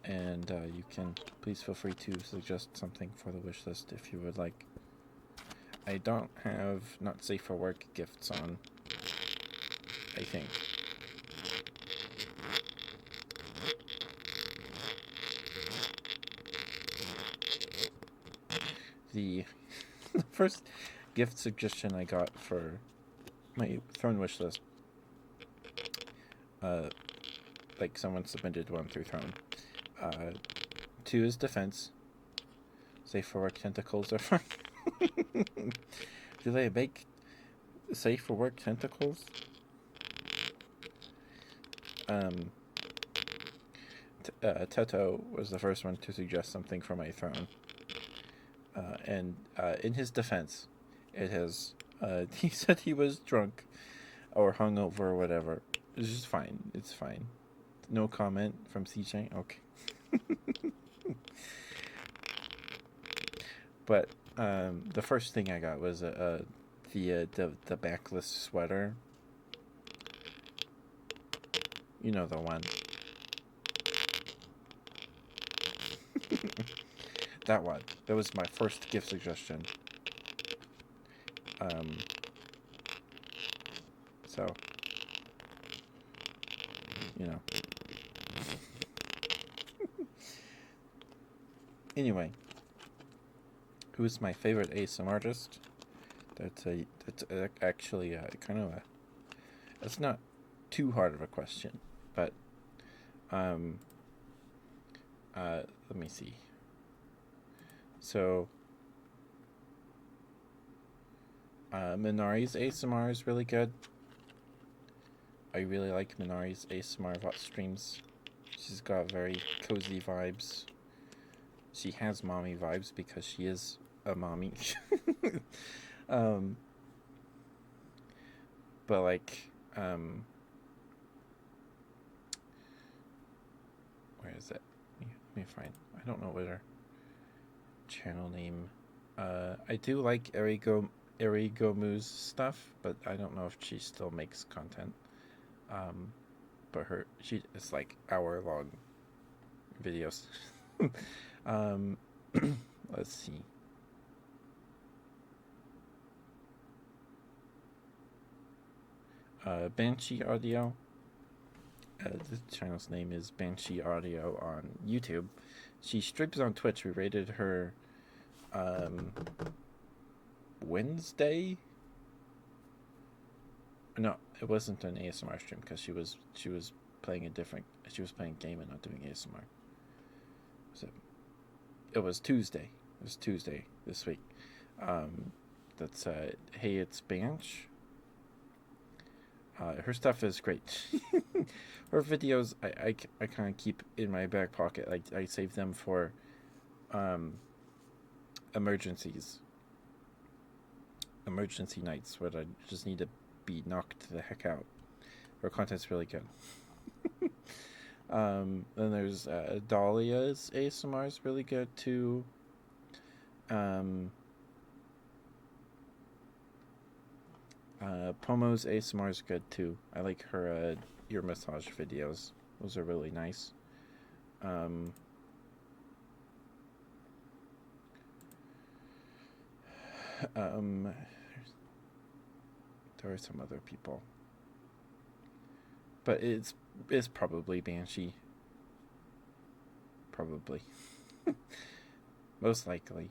and you can please feel free to suggest something for the wish list if you would like. I don't have not safe for work gifts on, I think. The first gift suggestion I got for my Throne wish list, like someone submitted one through Throne. 2 is defense. Safe for work tentacles are fine. Do they make safe for work tentacles? Teto was the first one to suggest something for my Throne. And in his defense, it has, he said he was drunk or hungover or whatever. It's just fine. It's fine. No comment from CJ. Okay. But the first thing I got was the backless sweater. You know the one. That one. That was my first gift suggestion. So, you know. Anyway, who's my favorite ASMR artist? That's actually kind of that's not too hard of a question, but let me see. So, Minari's ASMR is really good. I really like Minari's ASMR VOD streams. She's got very cozy vibes. She has mommy vibes because she is a mommy. um, but like, where is it? Let me find. I don't know what her channel name. I do like Erigomu's stuff, but I don't know if she still makes content. But it's like hour-long videos. um, let's see. Banshee Audio. The channel's name is Banshee Audio on YouTube. She streams on Twitch. We rated her Wednesday. No, it wasn't an ASMR stream because she was playing a game and not doing ASMR. So it was Tuesday. It was Tuesday this week. That's Hey, it's Bansh. Her stuff is great. Her videos, I kind of keep in my back pocket. Like I save them for emergency nights where I just need to be knocked the heck out. Her content's really good. Then there's Dahlia's ASMR is really good too. Pomo's ASMR is good too. I like her ear massage videos. Those are really nice. There are some other people, but it's probably Banshee. Probably. Most likely.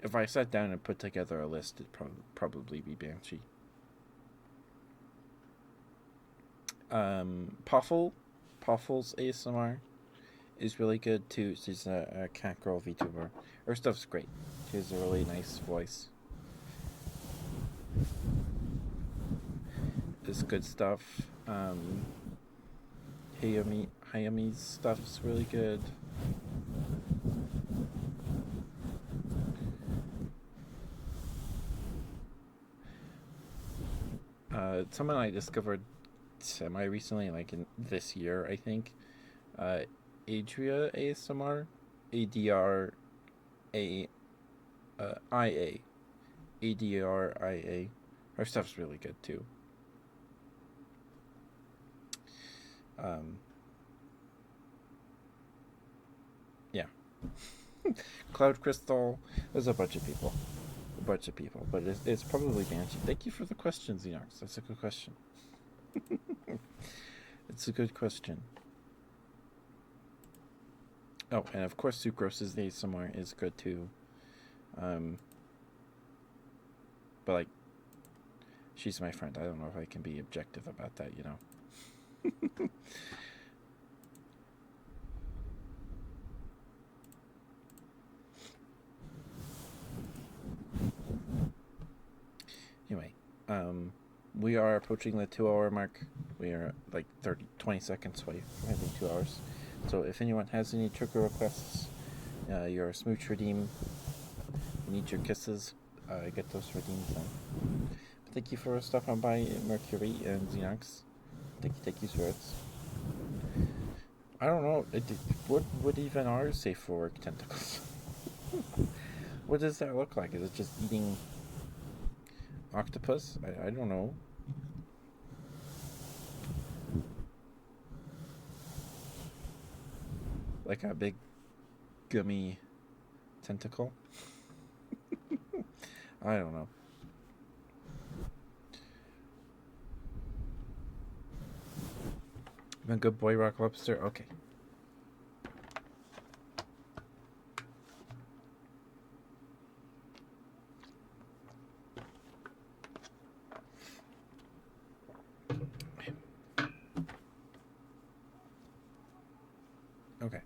If I sat down and put together a list, it'd probably be Banshee. Puffle's ASMR is really good too. She's a cat girl VTuber. Her stuff's great. She has a really nice voice. It's good stuff. Hayami's stuff's really good. Someone I discovered semi-recently, like in this year, I think, Adria ASMR, ADRA, IA, ADRIA. Her stuff's really good too. Yeah. Cloud Crystal. There's a bunch of people, but it's probably Banshee. Thank you for the question, Xenox. That's a good question. It's a good question. Oh, and of course Sucrose's ASMR is good too. But like, she's my friend. I don't know if I can be objective about that, you know. Anyway, we are approaching the 2-hour mark. We are like 20 seconds away from hitting 2 hours. So if anyone has any trigger requests, your smooch redeem, you need your kisses, get those redeemed then. But thank you for stopping by, Mercury and Xenox. Thank you, Spirits. I don't know. What even are safe for work tentacles? What does that look like? Is it just eating octopus? I don't know. Like a big gummy tentacle? I don't know. Been good boy, Rock Lobster? Okay. Okay.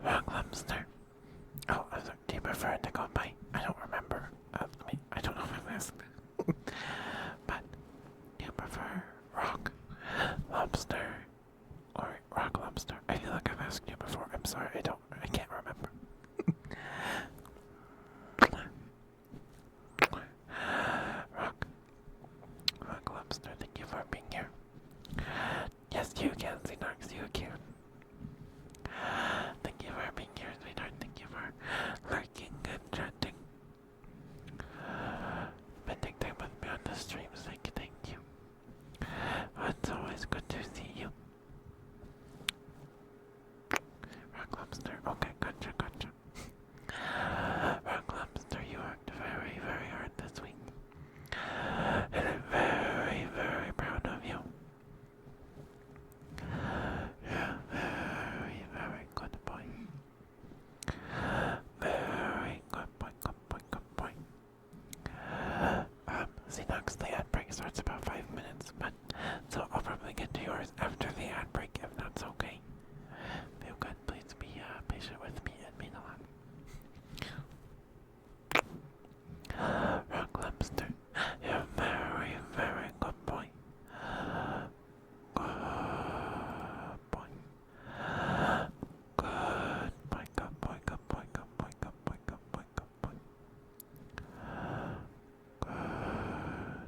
Rock Lobster. Oh, do you prefer to go by? I don't remember. I don't know if I've asked. But do you prefer rock lobster or rock lobster? I feel like I've asked you before. I'm sorry, I can't remember. starts about 5 minutes, but so I'll probably get to yours after the ad break if that's okay. Feel good, please be patient with me, it means a lot. Rock Lobster, you're a very, very good boy. Good boy. Good boy, good boy, good boy, good boy, good boy, good boy, good boy.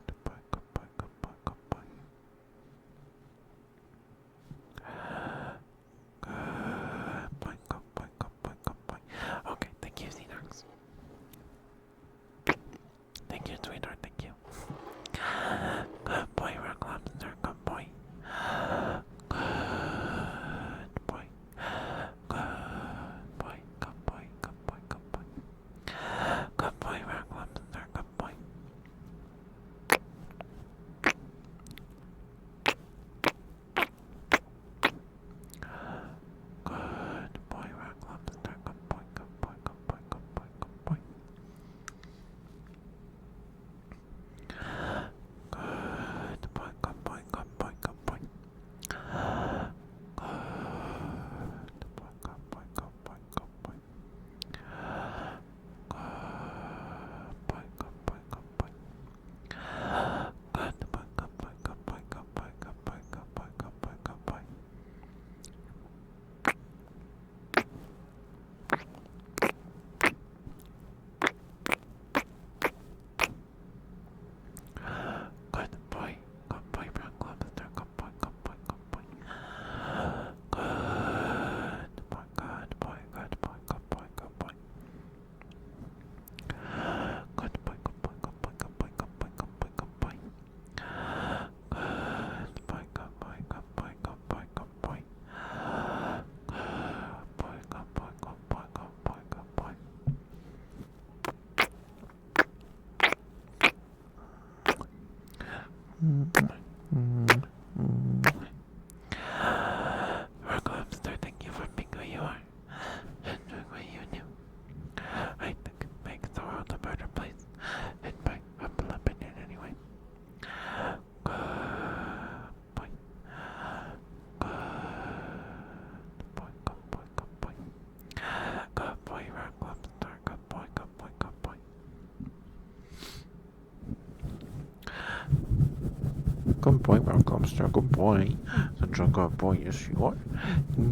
Good boy, good boy, good boy, good boy. Good boy, good boy, good boy, good boy. Okay, thank you, Xenox. Thank you, sweetheart, thank you. Good boy, Rock Lobster, good boy. Good boy. Good boy, good boy, good boy, good boy. Good boy, Rock Lobster, good boy. Good boy, Rock Lobster, good boy, good boy, good boy, good boy, good boy. Good boy, good boy, good boy, good boy. Good boy, good boy, good boy, good boy. Good boy, good boy, good boy. Good boy, good boy, good boy, good boy, good boy, good boy, good boy, good boy. Good boy, Rock Lobster, good boy, good boy, good boy. Good boy, good boy, good boy, good boy, good boy. Good boy, good boy, good boy, good boy, good boy, good boy, good boy. Good boy, good boy, good boy, good boy, good boy. Good boy, good boy, good boy, good boy, good boy. Rock Lobster, thank you for being who you are. And doing what you do. I think it makes the world a better place. And by humble opinion anyway. Good boy. Good boy, good boy, good boy. Good boy, Rock Lobster. Good boy, good boy, good boy. Good boy, Rock Lobster. Good boy. Such a good boy, yes you are.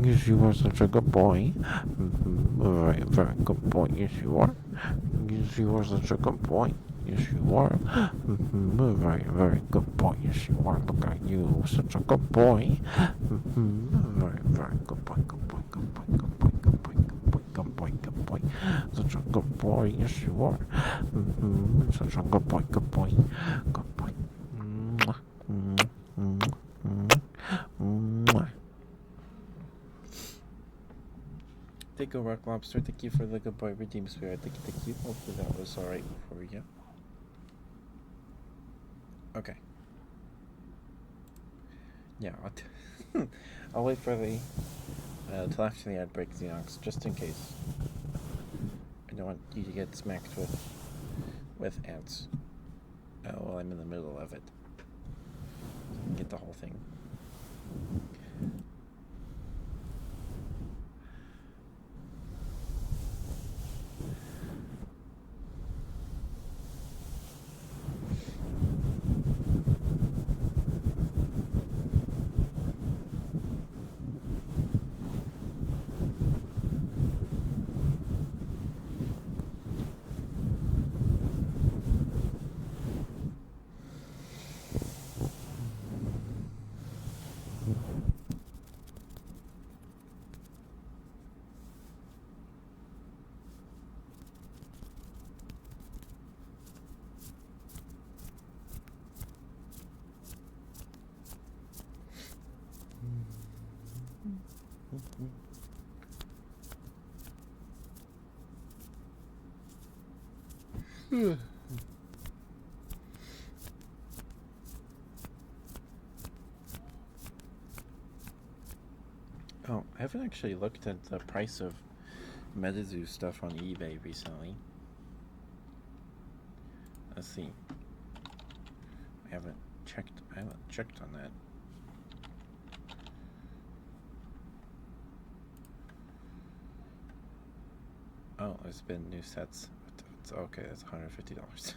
Yes, you are such a good boy. Very, very good boy, yes you are. Yes, you are such a good boy. Yes, you are. Very, very good boy. Yes, you are. Look at you, such a good boy. Very, very good boy. Good boy. Good boy. Good boy. Good boy. Good boy. Good boy. Good boy. Such a good boy. Yes, you are. Such a good boy. Good boy. Good boy. Thank you, Rock Lobster. Thank you for the good boy redeem spirit. Thank you, thank you. Hopefully that was alright for you. Okay. Yeah, I'll wait for the till after the ad break, Xenox, just in case. I don't want you to get smacked with ads while I'm in the middle of it. Get the whole thing. Oh, I haven't actually looked at the price of MetaZoo stuff on eBay recently. Let's see. I haven't I haven't checked on that. Oh, there's been new sets. It's okay, that's $150.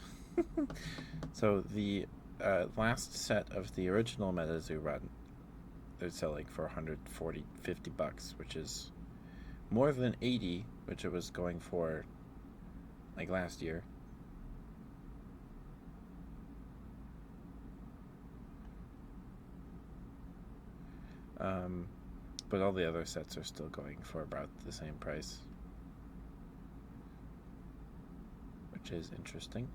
So the last set of the original MetaZoo run, they're selling for $140-$150, which is more than 80, which it was going for like last year. But all the other sets are still going for about the same price, which is interesting.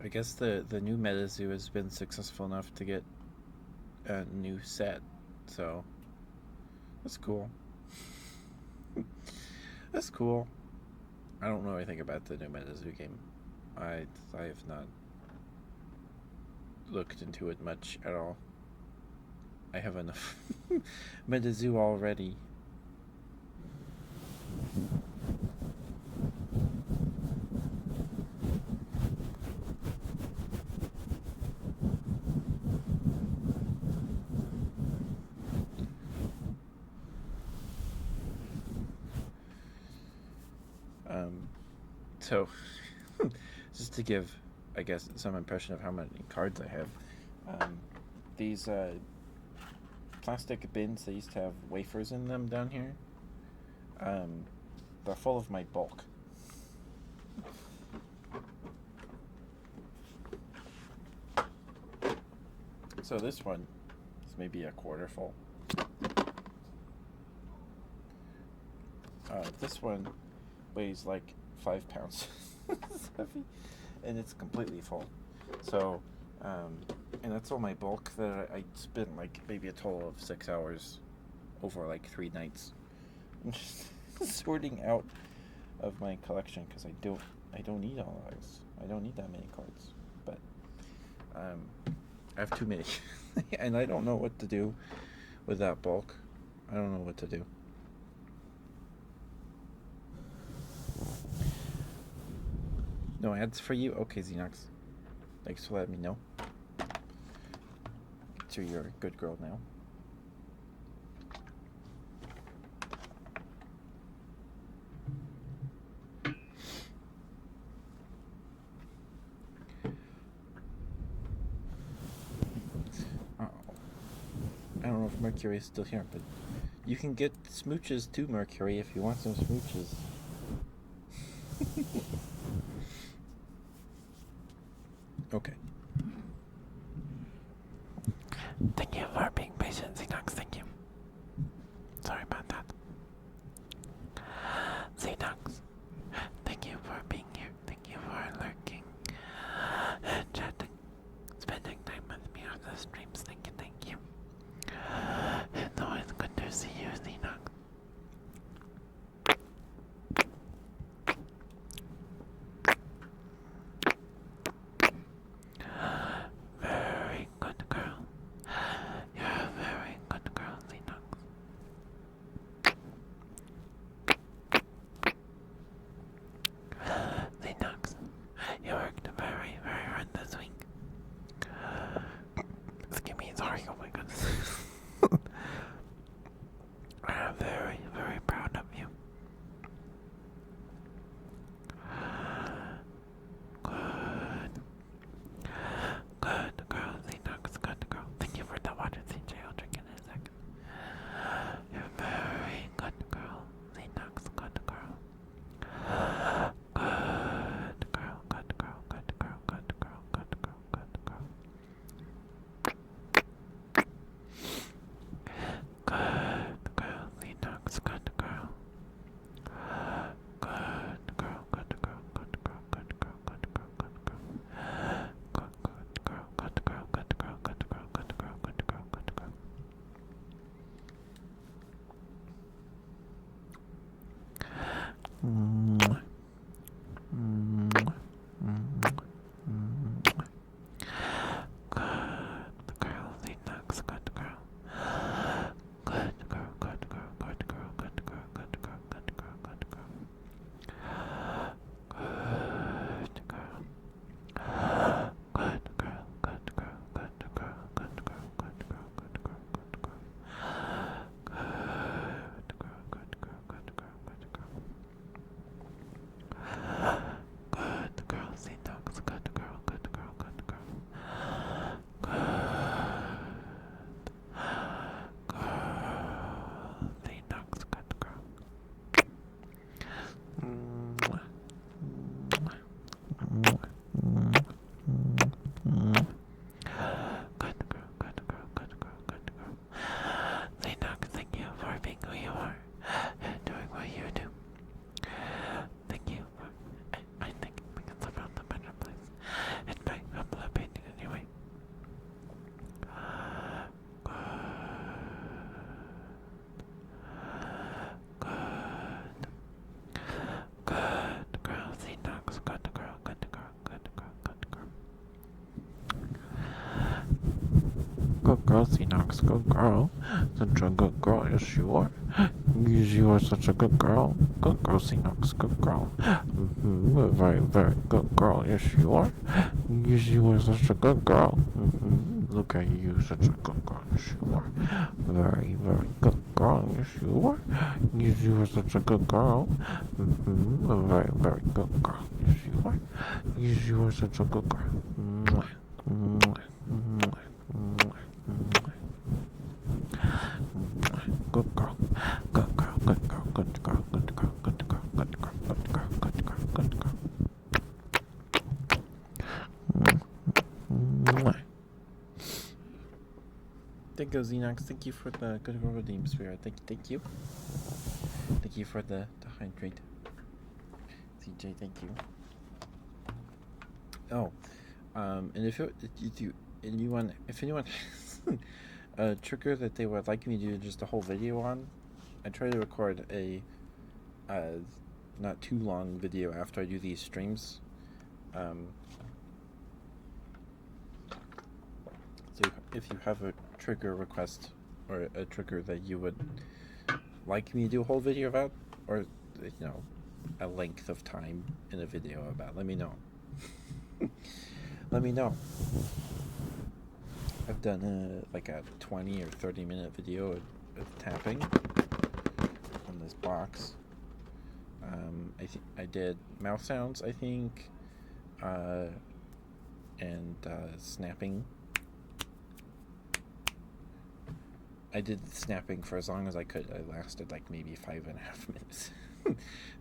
I guess the new MetaZoo has been successful enough to get a new set, so that's cool. That's cool. I don't know anything about the new MetaZoo game. I have not looked into it much at all. I have enough MetaZoo already. So, just to give, I guess, some impression of how many cards I have, these plastic bins that used to have wafers in them down here, they're full of my bulk. So this one is maybe a quarter full. This one weighs like 5 pounds. It's heavy, and it's completely full. So, and that's all my bulk that I spent like maybe a total of 6 hours over like 3 nights. I'm just sorting out of my collection because I don't need all those. I don't need that many cards, but I have too many, and I don't know what to do with that bulk. I don't know what to do. No ads for you? Okay, Xenox. Thanks for letting me know. So you're a good girl now. I don't know if Mercury is still here, but you can get smooches to Mercury if you want some smooches. Okay. Thank you for being patient, Xenox. Thank you. Sorry about that. Xenox, thank you for being here. Thank you for lurking and chatting, spending time with me on the streams. Thank you, thank you. It's always good to see you, Xenox. girl, Xenox, good girl. Such a good girl, yes you are. Yes, you are such a good girl. Good girl, Xenox, good girl. Very, very good girl, yes you are. Yes, you are such a good girl. Look at you, such a good girl, yes you are. Very, very good girl, yes you are. Yes, you are such a good girl. Very, very good girl, yes you are. Yes, you are such a good girl. Mwah, mwah, mwah, mwah, mwah. Good girl, good girl, good girl, good girl, good girl, good girl, good girl, good girl, good girl, good girl. Mwah. Thank you, Xenox. Thank you for the good redeem spirit. Thank you. Thank you for the hydrate. CJ, thank you. Oh, and if anyone has a trigger that they would like me to do just a whole video on, I try to record a not too long video after I do these streams. So if you have a trigger request or a trigger that you would like me to do a whole video about, or a length of time in a video about, let me know. Let me know. I've done like a 20 or 30-minute video of tapping on this box. I did mouth sounds, I think, and snapping. I did snapping for as long as I could. I lasted like maybe 5.5 minutes.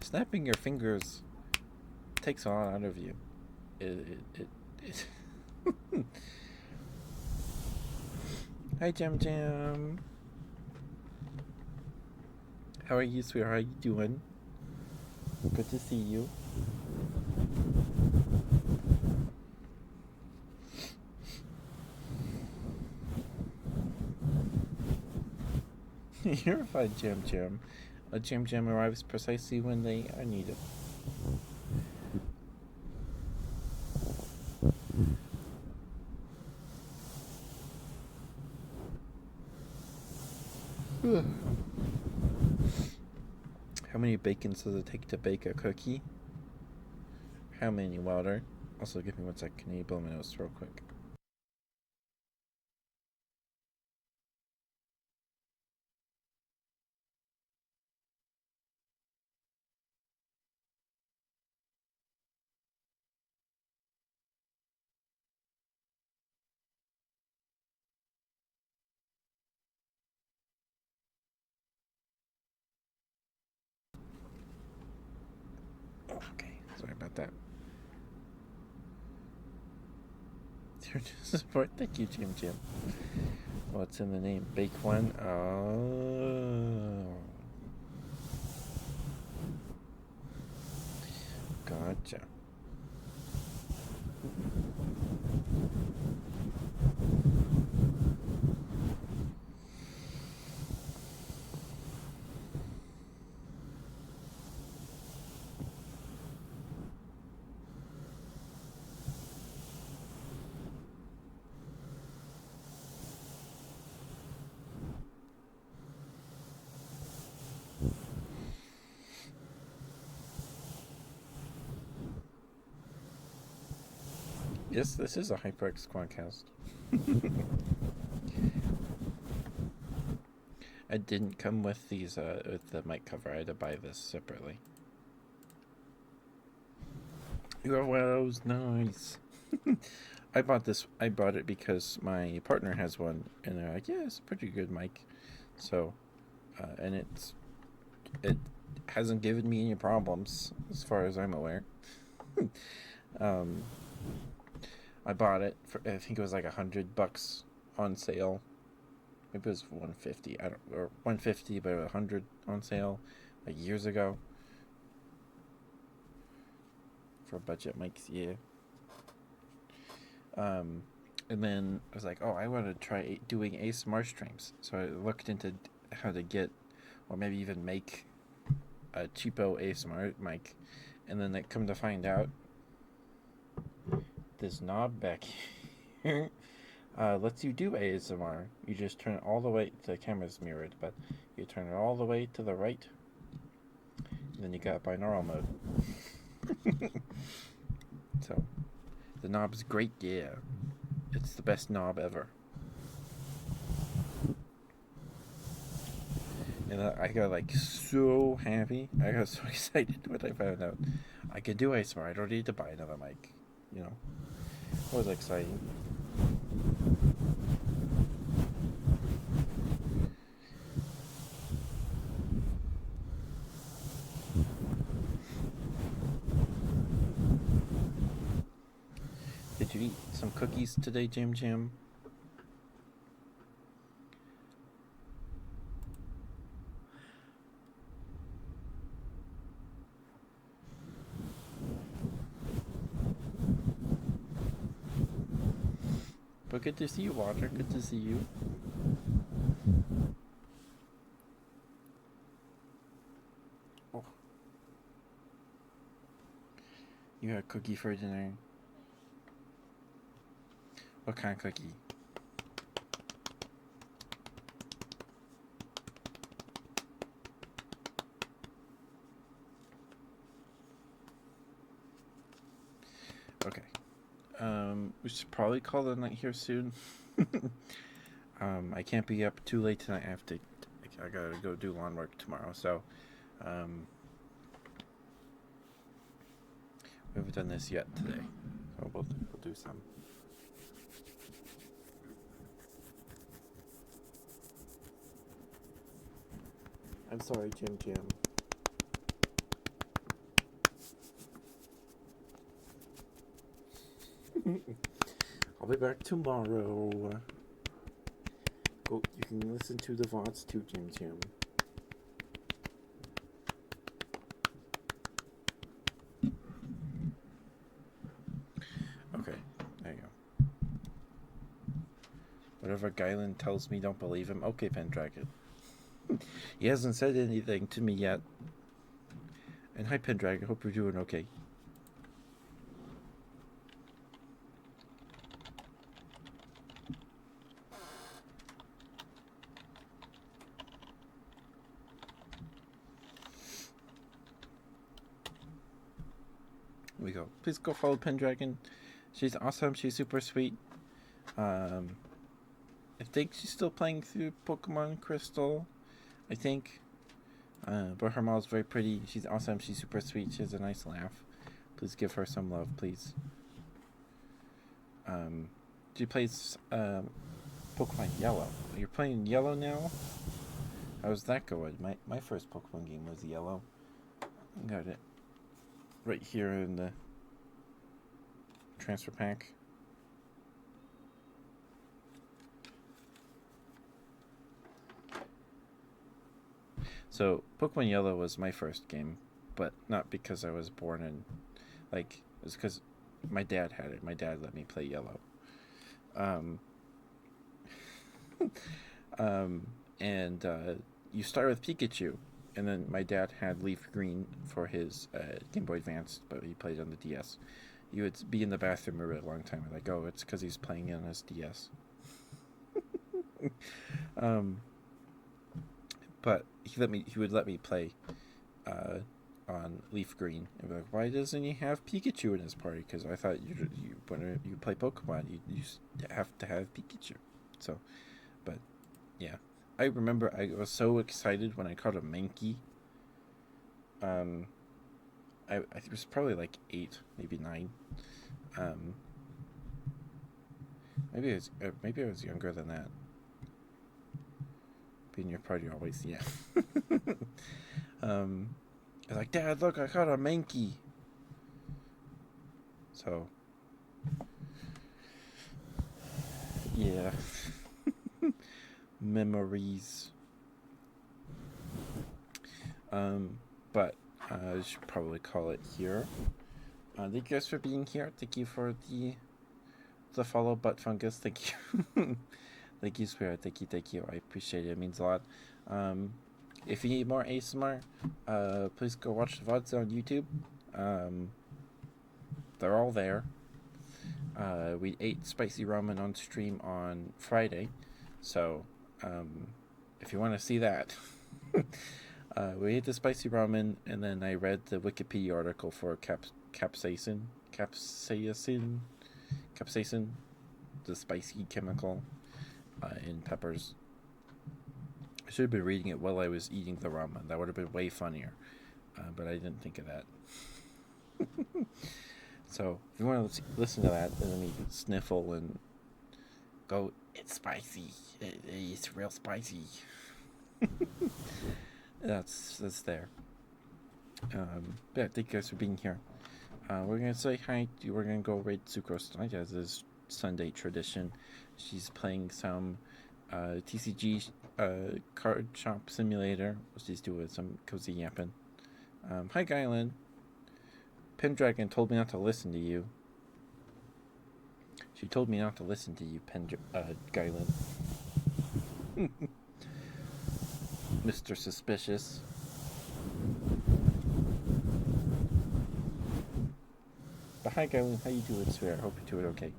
Snapping your fingers takes a lot out of you. It Hi, Jam Jam. How are you, sweetheart? How you doing? Good to see you. You're fine, Jam Jam. A Jam Jam arrives precisely when they are needed. How many bacons does it take to bake a cookie? How many, Wilder? Also, give me 1 sec. Can you blow my nose real quick? Okay, sorry about that. Your support. Thank you, Jim Jim. What's in the name? Bake one? Oh. Gotcha. Yes, this is a HyperX Quadcast. I didn't come with these with the mic cover. I had to buy this separately. Your wow's nice. I bought it because my partner has one, and they're like, "Yeah, it's a pretty good mic." So, and it hasn't given me any problems as far as I'm aware. I bought it for, I think it was like $100 on sale. Maybe it was 150. Or 150, but 100 on sale like years ago. For budget mics, yeah. And then I was like, oh, I want to try doing ASMR streams. So I looked into how to get, or maybe even make, a cheapo ASMR mic. And then I come to find out, this knob back here, lets you do ASMR. You just turn it all the way. The camera's mirrored, but you turn it all the way to the right. And then you got binaural mode. So, the knob's great, yeah. It's the best knob ever. And I got like so happy. I got so excited when I found out I can do ASMR. I don't need to buy another mic. You know, it was exciting. Did you eat some cookies today, Jim Jim? But good to see you, Walter. Good to see you. Oh. You had a cookie for dinner. What kind of cookie? Okay. We should probably call the night here soon. I can't be up too late tonight. I gotta go do lawn work tomorrow. So, we haven't done this yet today. So we'll do some. I'm sorry, Jim Jim. I'll be back tomorrow. Go, you can listen to the VODs too, Jim Jim. Okay, there you go. Whatever Guyland tells me, don't believe him. Okay, Pendragon. He hasn't said anything to me yet. And hi, Pendragon. Hope you're doing okay. We go. Please go follow Pendragon. She's awesome. She's super sweet. I think she's still playing through Pokemon Crystal. I think. But her mom's very pretty. She's awesome. She's super sweet. She has a nice laugh. Please give her some love, please. She plays Pokemon Yellow. You're playing Yellow now? How's that going? My first Pokemon game was Yellow. Got it right here in the transfer pack. So, Pokemon Yellow was my first game, but not because I was born in, like, it was because my dad had it. My dad let me play Yellow. And you start with Pikachu, and then my dad had Leaf Green for his Game Boy Advance, but he played on the DS. He would be in the bathroom a really long time. Like, oh, it's because he's playing on his DS. But he would let me play on Leaf Green, and be like, why doesn't he have Pikachu in his party? Because I thought when you play Pokemon, you have to have Pikachu. So, but yeah, I remember I was so excited when I caught a Mankey. I think it was probably like 8, maybe 9. Maybe I was younger than that. Be in your party always, yeah. I was like, Dad, look, I caught a Mankey. So, yeah. Memories. But I should probably call it here. Thank you guys for being here. Thank you for the follow, Butt Fungus. Thank you. Thank you, Spirit. Thank you. I appreciate it. It means a lot. If you need more ASMR, please go watch the VODs on YouTube. They're all there. We ate spicy ramen on stream on Friday, so if you want to see that, we ate the spicy ramen, and then I read the Wikipedia article for capsaicin, the spicy chemical in peppers. I should have been reading it while I was eating the ramen. That would have been way funnier, but I didn't think of that. So if you want to listen to that, and then you can sniffle and go, it's spicy. It's real spicy. that's there. Yeah, thank you guys for being here. We're gonna say hi. We're gonna go raid Sucrose tonight, as is Sunday tradition. She's playing some TCG card shop simulator. She's doing some cozy yapping. Hi, Guylan. Pendragon told me not to listen to you. She told me not to listen to you, Guylan. Mr. Suspicious. But hi, Guylan. How you doing, swear? I hope you're doing okay.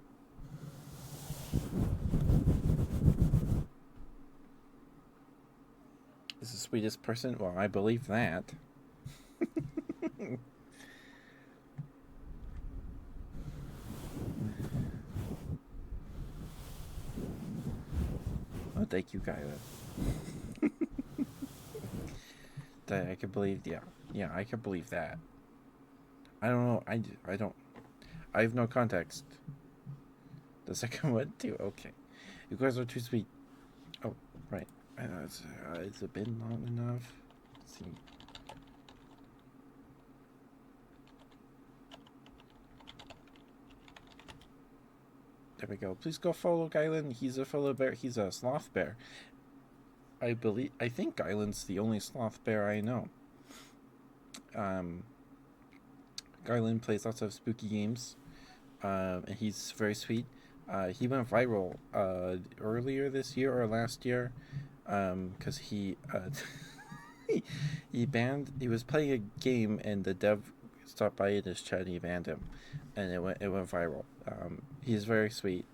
Is the sweetest person? Well, I believe that. Oh, thank you, Guylan. That I can believe. Yeah, I can believe that. I don't know. I don't. I have no context. The second one too. Okay, you guys are too sweet. Oh, right. It's been long enough. Let's see. There we go. Please go follow Guylan. He's a fellow bear. He's a sloth bear. I think Guylan's the only sloth bear I know. Guylan plays lots of spooky games. And he's very sweet. He went viral earlier this year or last year, because he he was playing a game and the dev stopped by in his chat and he banned him, and it went viral. He's very sweet.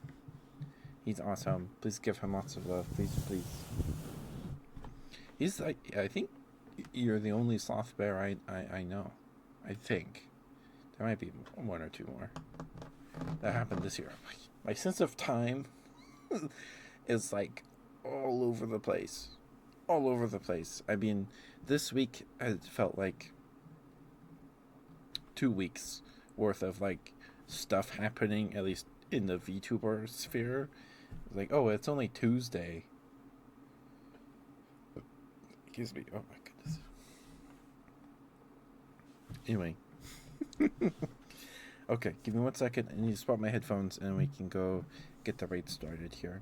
He's awesome. Please give him lots of love, please. He's like, I think you're the only sloth bear I know. I think there might be one or two more. That happened this year. My sense of time is like all over the place. All over the place. I mean, this week it felt like 2 weeks worth of like stuff happening, at least in the VTuber sphere. Like, oh, it's only Tuesday. Excuse me. Oh my goodness. Anyway. Okay, give me 1 second. I need to swap my headphones and we can go get the raid started here.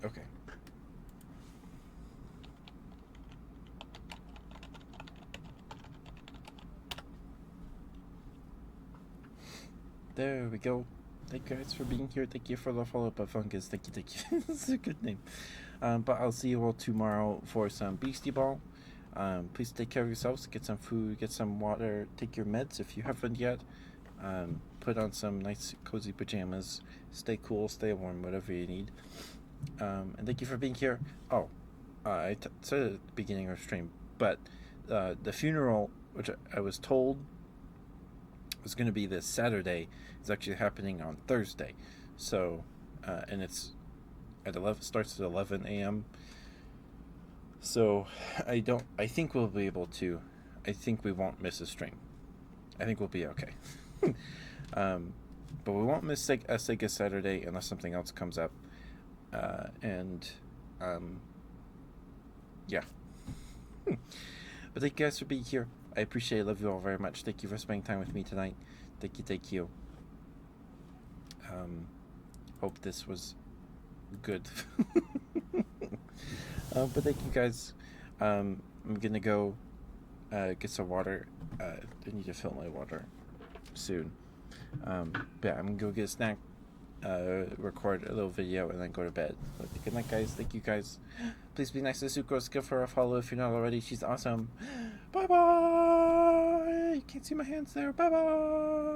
Okay. There we go. Thank you guys for being here. Thank you for the follow-up of Fungus. Thank you. That's a good name. But I'll see you all tomorrow for some Beastie Ball. Please take care of yourselves. Get some food, get some water, take your meds if you haven't yet. Put on some nice cozy pajamas. Stay cool, stay warm, whatever you need. And thank you for being here. Oh, I said it at the beginning of the stream, but the funeral, which I was told was going to be this Saturday, is actually happening on Thursday. So, and it's at 11. Starts at 11 a.m. So, I think we'll be able to. I think we won't miss a stream. I think we'll be okay. But we won't miss a Sega Saturday unless something else comes up. Yeah. But thank you guys for being here. I appreciate it. Love you all very much. Thank you for spending time with me tonight. Thank you. Hope this was good. But thank you guys. I'm gonna go get some water. I need to fill my water soon. But yeah, I'm gonna go get a snack, record a little video and then go to bed. But good night, guys. Thank you, guys. Please be nice to Sucrose. Give her a follow if you're not already. She's awesome. Bye bye. You can't see my hands there. Bye bye.